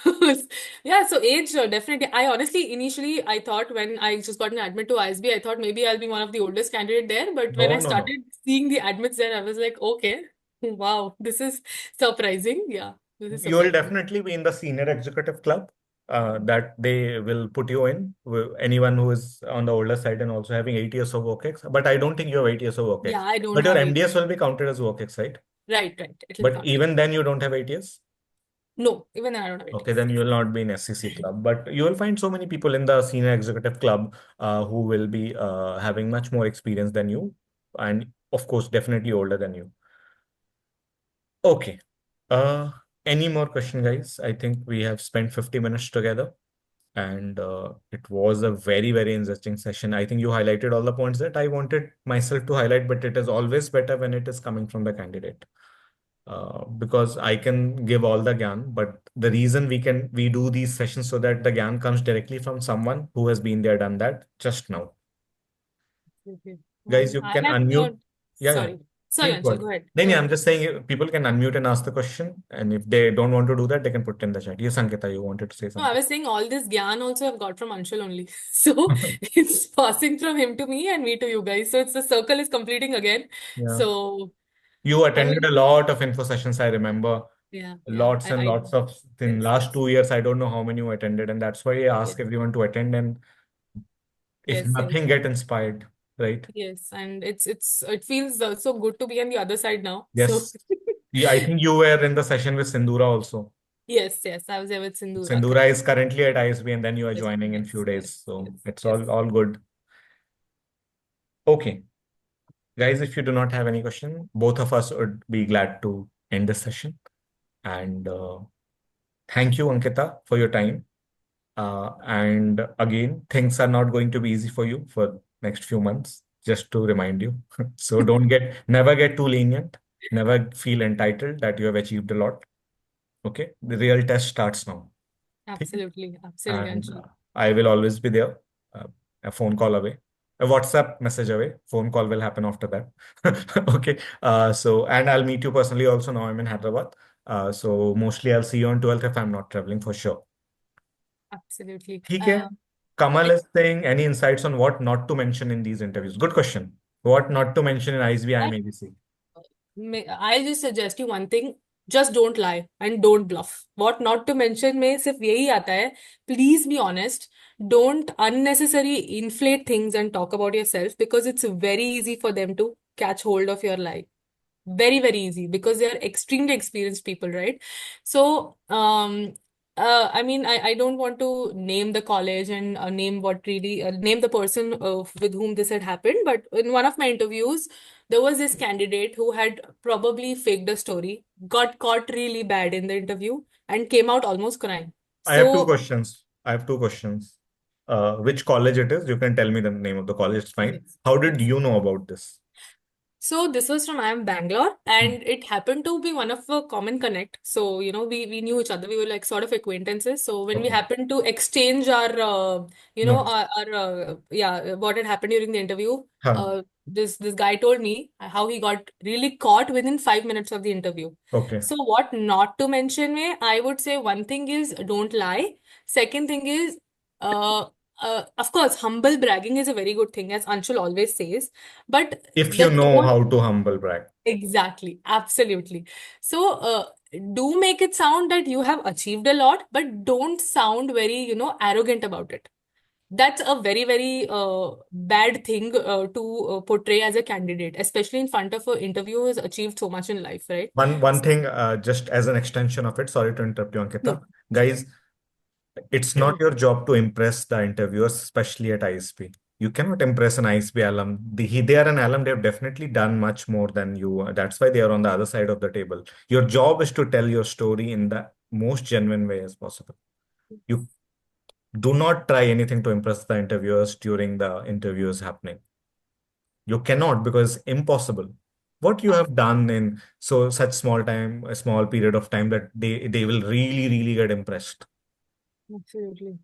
yeah, so age, definitely. I honestly, initially, I thought when I just got an admit to ISB, I thought maybe I'll be one of the oldest candidate there. But when No, I no, no. started seeing the admits there, I was like, okay, wow, this is surprising. Yeah, this is You will surprising. definitely be in the senior executive club that they will put you in. Anyone who is on the older side and also having 8 years of work ex. But I don't think you have 8 years of work Yeah, ex. I don't But your have eight. MDS will be counted as work ex, right? Right, right. It'll be But counted. even then, you don't have 8 years. No, even then I don't have eight Okay, years. then you will not be in SCC club, but you will find so many people in the senior executive club who will be having much more experience than you, and of course, definitely older than you. Okay. Uh, any more question, guys? I think we have spent 50 minutes together, and it was a very, very interesting session. I think you highlighted all the points that I wanted myself to highlight, but it is always better when it is coming from the candidate. Because I can give all the gyan, but the reason we do these sessions so that the gyan comes directly from someone who has been there, done that just now. Okay. Guys, you I can have unmute. no, Yeah, yeah. sorry. Sorry, Please go Anshul, ahead. go ahead. Then Go yeah, ahead. I'm just saying people can unmute and ask the question, and if they don't want to do that, they can put in the chat. Yes, Ankita, you wanted to say No, I something. was saying all this gyan also I've got from Anshul only. So it's passing from him to me and me to you guys. So it's the circle is completing again. Yeah. So You I attended mean, a lot of info sessions, I remember. yeah, yeah. Lots and lots of in Yes, last yes, 2 years. I don't know how many you attended, and that's why I yes, ask everyone to attend. And if yes, yes, nothing, get inspired, right? yes. And it feels so good to be on the other side now. So Yes. Yeah, I think you were in the session with Sindura also. yes, yes. I was there with Sindhura, Sindura correct. is currently at ISB, and then you are Yes, joining in few yes, days. yes, So yes, it's yes. all good. Okay. Guys, if you do not have any question, both of us would be glad to end this session. And thank you, Ankita, for your time. And again, things are not going to be easy for you for next few months, just to remind you. So never get too lenient, never feel entitled that you have achieved a lot. Okay, the real test starts now. Okay? Absolutely, absolutely, And Anshul. I will always be there, uh, a phone call away, a WhatsApp message away. Phone call will happen after that. Okay. And I'll meet you personally also. Now I'm in Hyderabad. So mostly I'll see you on 12th if I'm not traveling for sure. Absolutely. ठीक है. Kamal is saying any insights on what not to mention in these interviews? Good question. What not to mention in ISB, I, IMABC? I'll just suggest you one thing. just don't lie and don't bluff. What not to mention में सिर्फ यही आता है, please be honest. Don't unnecessarily inflate things and talk about yourself, because it's very easy for them to catch hold of your lie. Very, very easy, because they are extremely experienced people, right? So, I mean, I don't want to name the college and name what really name the person with whom this had happened, but in one of my interviews, there was this candidate who had probably faked a story, got caught really bad in the interview, and came out almost crying. I have two So, questions. I have two questions. Which college it is? You can tell me the name of the college. It's fine. yes, How did yes. you know about this? So this was from IIM Bangalore, Hmm. and it happened to be one of a common connect. So, we knew each other. We were like sort of acquaintances. So when we Okay. happened to exchange our Notes. yeah, what had happened during the interview, Huh. this guy told me how he got really caught within 5 minutes of the interview. Okay. So what not to mention me, I would say one thing is don't lie. Second thing is uh of course, humble bragging is a very good thing, as Anshul always says. But If the you know tone, how to humble brag. exactly, absolutely. So, do make it sound that you have achieved a lot, but don't sound very, arrogant about it. That's a very, very bad thing to portray as a candidate, especially in front of an interview who has achieved so much in life, right? One So, thing, just as an extension of it, sorry to interrupt you, Ankita. no. Guys, it's not your job to impress the interviewers, especially at ISP. You cannot impress an ISP alum. They are an alum, they've definitely done much more than you. That's why they are on the other side of the table. Your job is to tell your story in the most genuine way as possible. You do not try anything to impress the interviewers during the interviews happening. You cannot, because impossible. What you have done in so such small time, a small period of time, that they will really, really get impressed. Absolutely.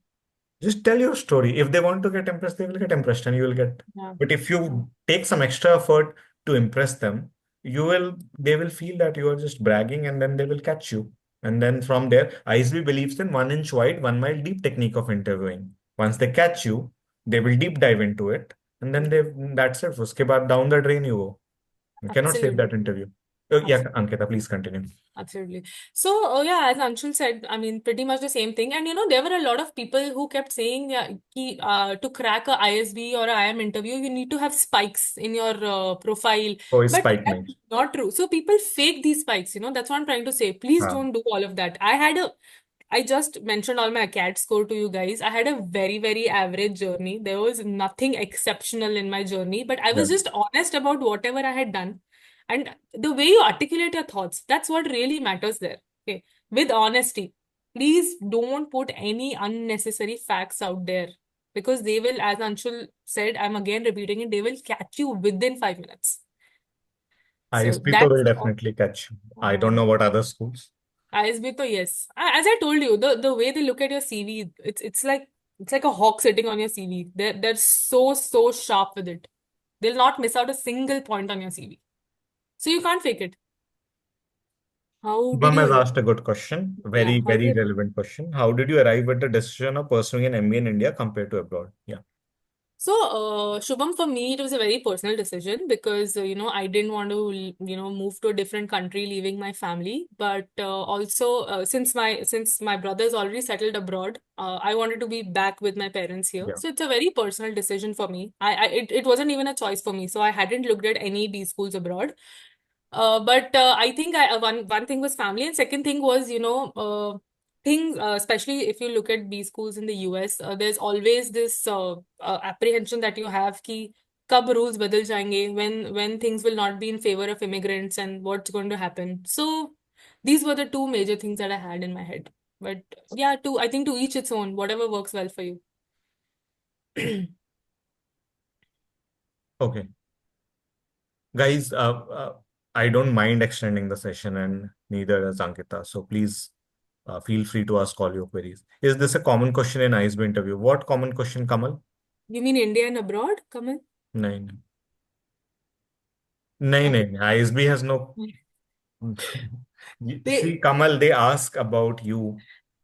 Just tell your story. If they want to get impressed, they will get impressed and you will get. Yeah. But if Yeah. you take some extra effort to impress them, they will feel that you are just bragging and then they will catch you. And then from there, ISB believes in 1 inch wide, 1 mile deep technique of interviewing. Once they catch you, they will deep dive into it. And then that's it. Uske baad down the drain you go. You cannot save Absolutely. that interview. Oh, yeah, Absolutely. Ankita, please continue. Absolutely. So, yeah, as Anshul said, I mean, pretty much the same thing. And, there were a lot of people who kept saying, yeah, to crack a ISB or a IIM interview, you need to have spikes in your profile. Oh, But spike that's me. not true. So people fake these spikes, that's what I'm trying to say. Please Ah, don't do all of that. I just mentioned all my CAT score to you guys. I had a very, very average journey. There was nothing exceptional in my journey, but I yeah. was just honest about whatever I had done. And the way you articulate your thoughts, that's what really matters there. Okay. With honesty. Please don't put any unnecessary facts out there, because they will, as Anshul said, I'm again repeating it, they will catch you within 5 minutes. So ISP to that's will definitely catch you. I don't uh, know what other schools. ISB to yes. As I told you, the way they look at your CV, it's like a hawk sitting on your CV. They're so sharp with it. They'll not miss out a single point on your CV. So you can't fake it. How did Bam has you? asked a good question, Yeah, very, how do very you? relevant question. How did you arrive at the decision of pursuing an MBA in India compared to abroad? Yeah. So, Shubham, for me, it was a very personal decision, because, I didn't want to, move to a different country, leaving my family. But also, since my brother is already settled abroad, I wanted to be back with my parents here. Yeah. So it's a very personal decision for me. It wasn't even a choice for me. So I hadn't looked at any B schools abroad. But I think one thing was family, and second thing was, things, especially if you look at B schools in the US, there's always this apprehension that you have ki kab rules badal jayenge, when things will not be in favor of immigrants and what's going to happen. So these were the two major things that I had in my head. But yeah, I think to each its own, whatever works well for you. Okay. Guys, I don't mind extending the session and neither does Ankita. So please feel free to ask all your queries. Is this a common question in ISB interview? What common question, Kamal? You mean India and abroad, Kamal? Nine. Nine, Okay. nine. ISB has no. See, They, Kamal, they ask about you,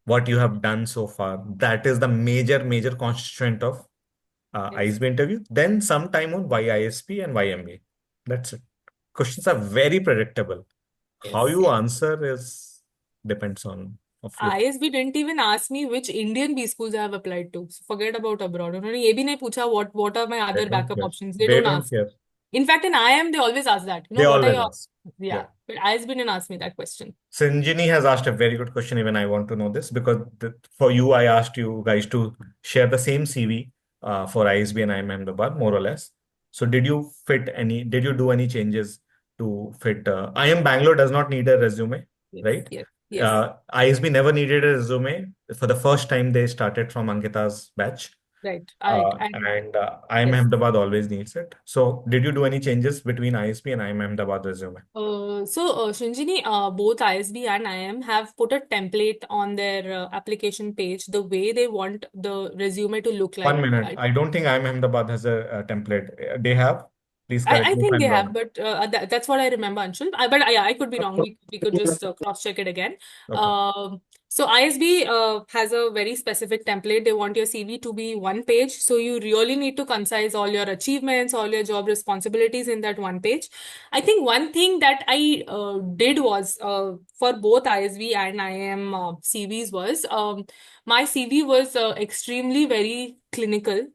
what you have done so far. That is the major, major constituent of yes. ISB interview. Then some time on why ISP and why MBA. That's it. Questions are very predictable. How Yes, you yes. answer is depends on a few. ISB didn't even ask me which Indian B schools I have applied to. So forget about abroad. उन्होंने ये भी नहीं पूछा what are my They other don't backup care. options. They They don't don't ask. care. In fact, in IIM, they always ask that. They What are always your, ask. Yeah. yeah. But ISB didn't ask me that question. Sanjini has asked a very good question. Even I want to know this because for you, I asked you guys to share the same CV for ISB and IIM Ahmedabad, more or less. So, did you do any changes to fit? IIM Bangalore does not need a resume, Yes, right? yes, yes. ISB never needed a resume. For the first time, they started from Ankita's batch. Right. And And IIM yes. Ahmedabad always needs it. So, did you do any changes between ISB and IIM Ahmedabad resume? Shinjini, both ISB and IM have put a template on their application page, the way they want the resume to look One like. minute. I don't think IIM Ahmedabad has a template. They have. Please correct I me if think they I'm have, wrong. but that's what I remember, Anshul. Yeah, I could be wrong. We could just cross check it again. Okay. Um, so ISB has a very specific template. They want your CV to be one page. So you really need to concise all your achievements, all your job responsibilities in that one page. I think one thing that I did was for both ISB and IIM CVs was my CV was extremely very clinical,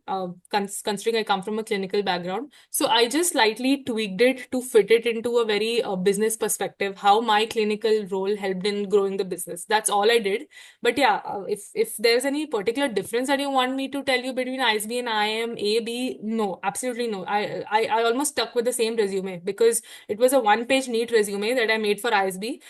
considering I come from a clinical background. So I just slightly tweaked it to fit it into a very business perspective, how my clinical role helped in growing the business. That's all I did. But yeah, if there's any particular difference that you want me to tell you between ISB and IIM, A, B, no, absolutely no. I almost stuck with the same resume because it was a one-page neat resume that I made for ISB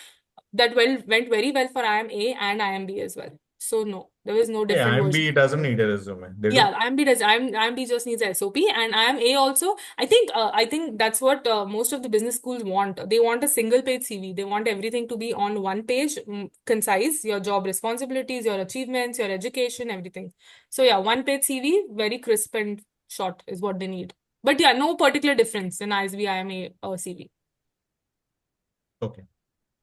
that went very well for IIM-A and IIM-B as well. So no, there was no Yeah, different version. IMB doesn't need a resume. They Yeah, do. IMD does. IMD just needs SOP, and IMA also. I think that's what most of the business schools want. They want a single page CV. They want everything to be on one page, concise. Your job responsibilities, your achievements, your education, everything. So yeah, one page CV, very crisp and short is what they need. But yeah, no particular difference in ISB, IMA, or CV. Okay.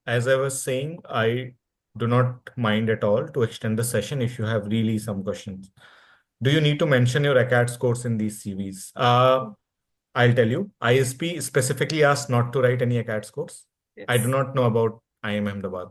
As I was saying, I do not mind at all to extend the session if you have really some questions. Do you need to mention your ACAT scores in these CVs? I'll tell you. ISP specifically asked not to write any ACAT scores. I do Yes. not know about IIM Ahmedabad,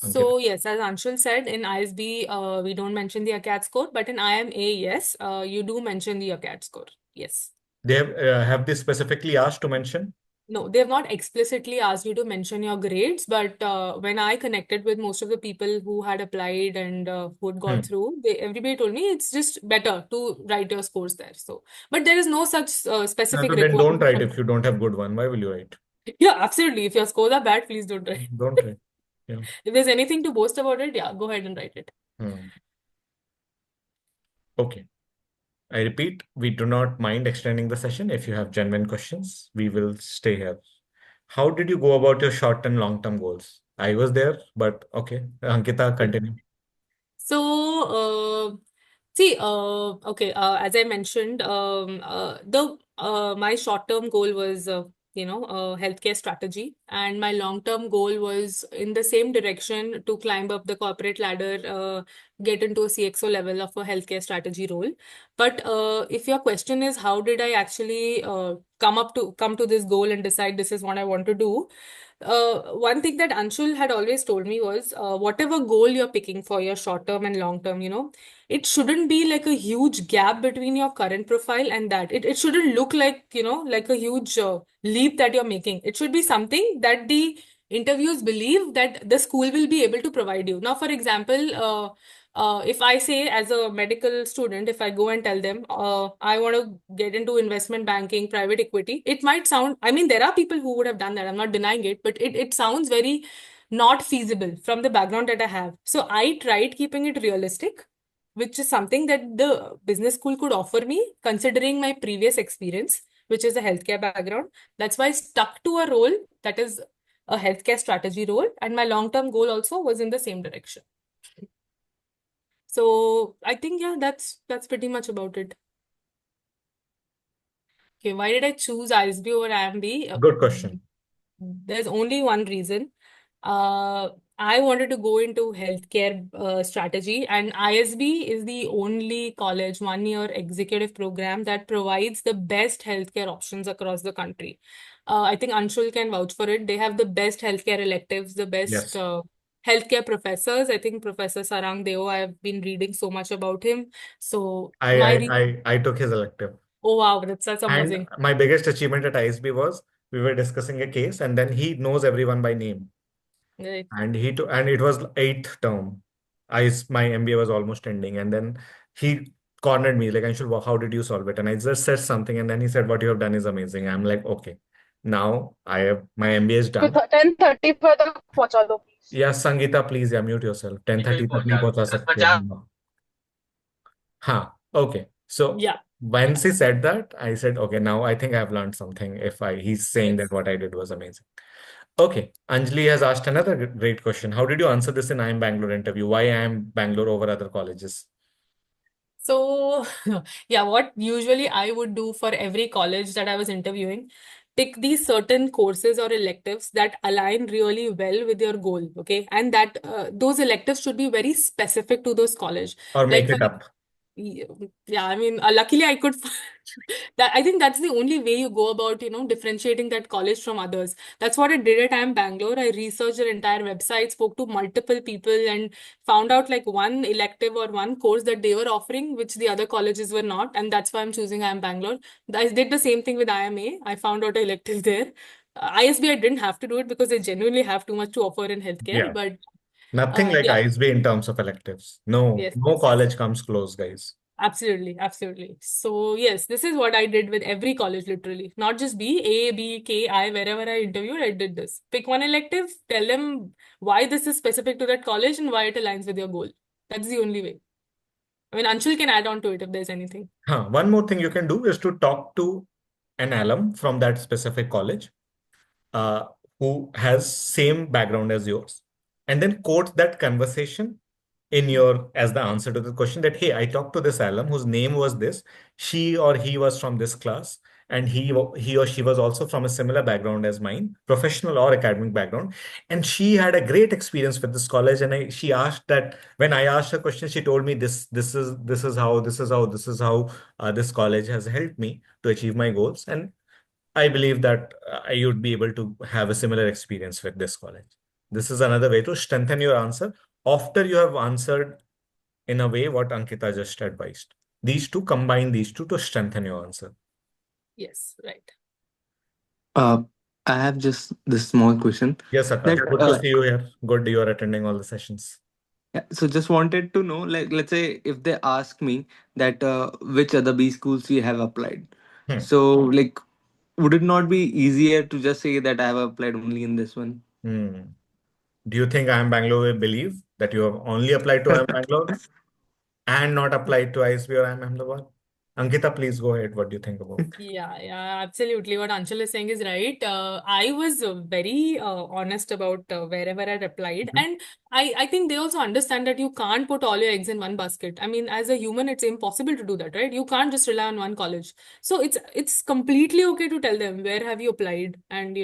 Ankita. So yes, as Anshul said, in ISB, we don't mention the ACAT score, but in IMA, yes, you do mention the ACAT score. Yes. They have they specifically asked to mention? No, they have not explicitly asked you to mention your grades, but when I connected with most of the people who had applied and who had got Hmm. through, everybody told me it's just better to write your scores there. So, but there is no such specific So then don't requirement. write if you don't have good one. Why will you write? Yeah, absolutely. If your scores are bad, please don't write. Don't write. Yeah. If there's anything to boast about it, yeah, go ahead and write it. Hmm. Okay. I repeat, we do not mind extending the session. If you have genuine questions, we will stay here. How did you go about your short and long term goals? I was there, but okay. Ankita, continue. So, see, okay, as I mentioned, the my short-term goal was, healthcare strategy, and my long-term goal was in the same direction to climb up the corporate ladder, get into a CXO level of a healthcare strategy role. But if your question is how did I actually come to this goal and decide this is what I want to do? One thing that Anshul had always told me was whatever goal you're picking for your short term and long term, it shouldn't be like a huge gap between your current profile and that. It shouldn't look like, like a huge leap that you're making. It should be something that the interviews believe that the school will be able to provide you. Now, for example, if I say as a medical student, if I go and tell them, I want to get into investment banking, private equity, it might sound, I mean, there are people who would have done that. I'm not denying it, but it sounds very not feasible from the background that I have. So I tried keeping it realistic, which is something that the business school could offer me, considering my previous experience, which is a healthcare background. That's why I stuck to a role that is a healthcare strategy role, and my long-term goal also was in the same direction. So I think yeah, that's pretty much about it. Okay, why did I choose ISB over IMB? Good question. There's only one reason. Uh, I wanted to go into healthcare strategy, and ISB is the only college 1 year executive program that provides the best healthcare options across the country. I think Anshul can vouch for it. They have the best healthcare electives, the best Yes. healthcare professors. I think Professor Sarang Deo, I have been reading so much about him. So I my I re I, I took his elective. oh wow, that's And amazing. my biggest achievement at ISB was we were discussing a case and then he knows everyone by name. Right. And it was eighth term. My MBA was almost ending. And then he cornered me like, Anshul, how did you solve it? And I just said something. And then he said, what you have done is amazing. I'm like, okay, now I have my MBA is तो done. 10:30 पर तक पहुंचा दो please. Yeah, Sangeeta, please, yeah, mute yourself. 10:30 तक नहीं पहुंचा सकते हम. Huh. Okay. So Yeah. once he said that, I said, okay, now I think I've learned something. If he's saying that Yes. what I did was amazing. Okay. Anjali has asked another great question. How did you answer this in IIM Bangalore interview? Why IIM Bangalore over other colleges? So, yeah, what usually I would do for every college that I was interviewing, pick these certain courses or electives that align really well with your goal, okay? And that those electives should be very specific to those college. Or Like make for it up? yeah, yeah, I mean, luckily I could that I think that's the only way you go about, differentiating that college from others. That's what I did at IIM Bangalore. I researched their entire website, spoke to multiple people, and found out like one elective or one course that they were offering, which the other colleges were not, and that's why I'm choosing IIM Bangalore. I did the same thing with IMA. I found out an elective there. ISB, I didn't have to do it because they genuinely have too much to offer in healthcare, Yeah. but Nothing like yeah, ISB in terms of electives. No, yes, no yes, yes. college comes close, guys. Absolutely, absolutely. So yes, this is what I did with every college, literally. Not just B, A, B, K, I, wherever I interviewed, I did this. Pick one elective, tell them why this is specific to that college and why it aligns with your goal. That's the only way. I mean, Anshul can add on to it if there's anything. Huh. One more thing you can do is to talk to an alum from that specific college uh, who has same background as yours, and then quote that conversation in your as the answer to the question that, hey, I talked to this alum whose name was this, she or he was from this class, and he or she was also from a similar background as mine, professional or academic background, and she had a great experience with this college. And she asked that when I asked her question, she told me this is how this college has helped me to achieve my goals. And I believe that you'd be able to have a similar experience with this college. This is another way to strengthen your answer after you have answered in a way what Ankita just advised. Combine these two to strengthen your answer. Yes, right. Uh, I have just this small question Yes, that Akash. Good to see you here. Good you are attending all the sessions. yeah, so just wanted to know, like, let's say if they ask me that which other B schools you have applied, Hmm. so like, would it not be easier to just say that I have applied only in this one? Hmm. Do you think IIM Bangalore will believe that you have only applied to IIM Bangalore and not applied to ISB or IIM Ahmedabad? Ankita, please go ahead. What do you think about? Yeah, absolutely. What Anshul is saying is right. I was very honest about wherever I replied, Mhm. and I think they also understand that you can't put all your eggs in one basket. I mean, as a human, it's impossible to do that, right? You can't just rely on one college. So it's completely okay to tell them where have you applied, and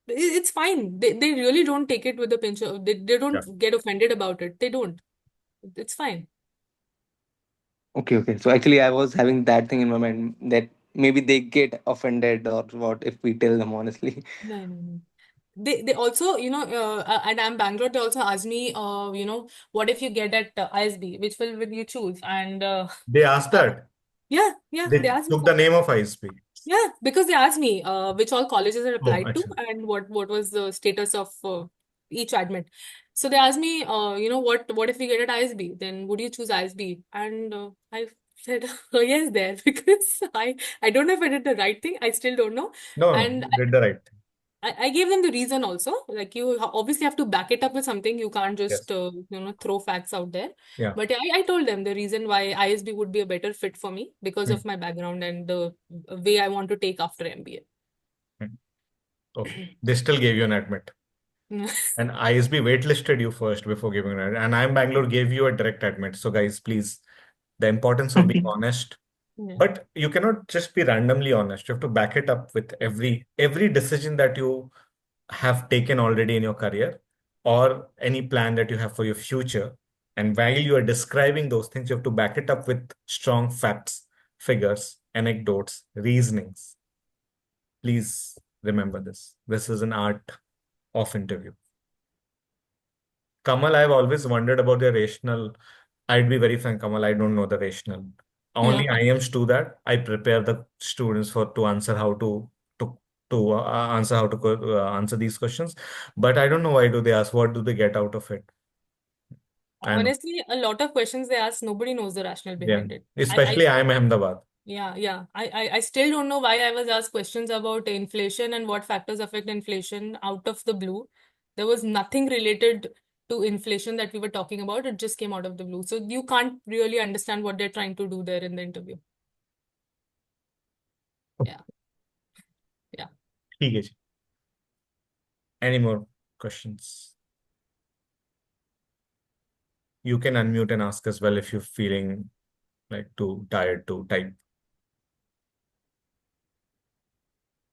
it's fine. They really don't take it with a pinch of they Yeah. don't get offended about it. They don't. It's fine. Okay, okay. So actually, I was having that thing in my mind that maybe they get offended or what if we tell them honestly. No, no, no. They also, at IIM Bangalore, they also asked me, what if you get at ISB, which will you choose? And They asked uh, that. yeah, they They asked me took that. the name of ISB. Yeah, because they asked me which all colleges I Oh, applied to acha. and what was the status of each admit. So they asked me, what if we get at ISB? Then would you choose ISB? And I said, oh, yes, there because I don't know if I did the right thing. I still don't know. No, no, And you did the right thing. I gave them the reason also. Like you obviously have to back it up with something. You can't just Yes. throw facts out there. Yeah. But yeah, I told them the reason why ISB would be a better fit for me because Hmm. of my background and the way I want to take after MBA. Hmm. Okay. They still gave you an admit. And ISB waitlisted you first before giving an admit. And IIM Bangalore gave you a direct admit. So guys, please, the importance of being honest. Yeah. But you cannot just be randomly honest. You have to back it up with every decision that you have taken already in your career. or any plan that you have for your future. And while you are describing those things, you have to back it up with strong facts, figures, anecdotes, reasonings. Please remember this. This is an art of interview. Kamal, I've always wondered about the rational. I'd be very frank, Kamal, I don't know the rational. Yeah. Only IIMs do that. I prepare the students for to answer how to answer how to answer these questions, but I don't know why do they ask. What do they get out of it? And Honestly, a lot of questions they ask, nobody knows the rationale yeah, behind it. especially IIM Ahmedabad. Yeah. I still don't know why I was asked questions about inflation and what factors affect inflation out of the blue. There was nothing related to inflation that we were talking about. It just came out of the blue. So you can't really understand what they're trying to do there in the interview. Yeah. Yeah. ठीक है जी. Any more questions? You can unmute and ask as well if you're feeling like too tired to type.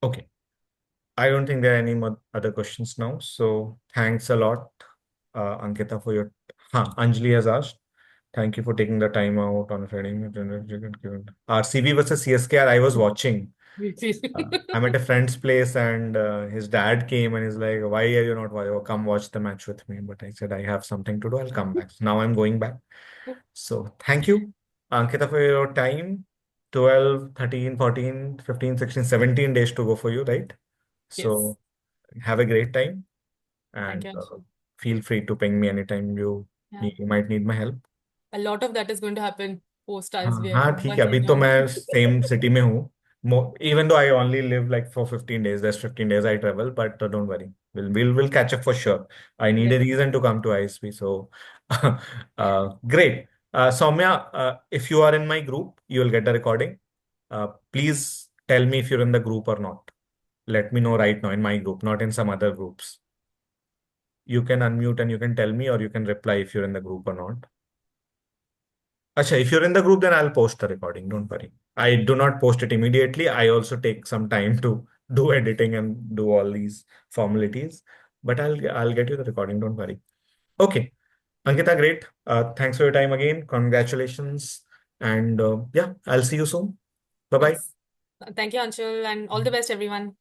Okay. I don't think there are any more other questions now. So thanks a lot, Ankita, for your. Anjali has asked. Thank you for taking the time out on a Friday. RCB versus CSKR, I was watching. I'm at a friend's place and his dad came and he's like, why are you not watching? Come watch the match with me. But I said, I have something to do. I'll come back. So now I'm going back. So thank you, Ankita, for your time. 12, 13, 14, 15, 16, 17 days to go for you, right? Yes. So have a great time Thank and you, Anshul. feel free to ping me anytime Yeah. you might need my help. A lot of that is going to happen post हाँ ISB, I हाँ think, ठीक है once I अभी तो join. मैं same city में हूँ even though I only live like for 15 days, there's 15 days I travel, but don't worry, we'll catch up for sure. I need a Yes. reason to come to ISB, so great. Soumya, if you are in my group, you will get the recording. Please tell me if you're in the group or not. Let me know right now in my group, not in some other groups. You can unmute and you can tell me, or you can reply if you're in the group or not. Acha, if you're in the group, then I'll post the recording. Don't worry. I do not post it immediately. I also take some time to do editing and do all these formalities. But I'll get you the recording. Don't worry. Okay. Ankita, great. Thanks for your time again. Congratulations. And yeah, I'll see you soon. Bye bye. Yes. Thank you, Anshul, and all the best, everyone.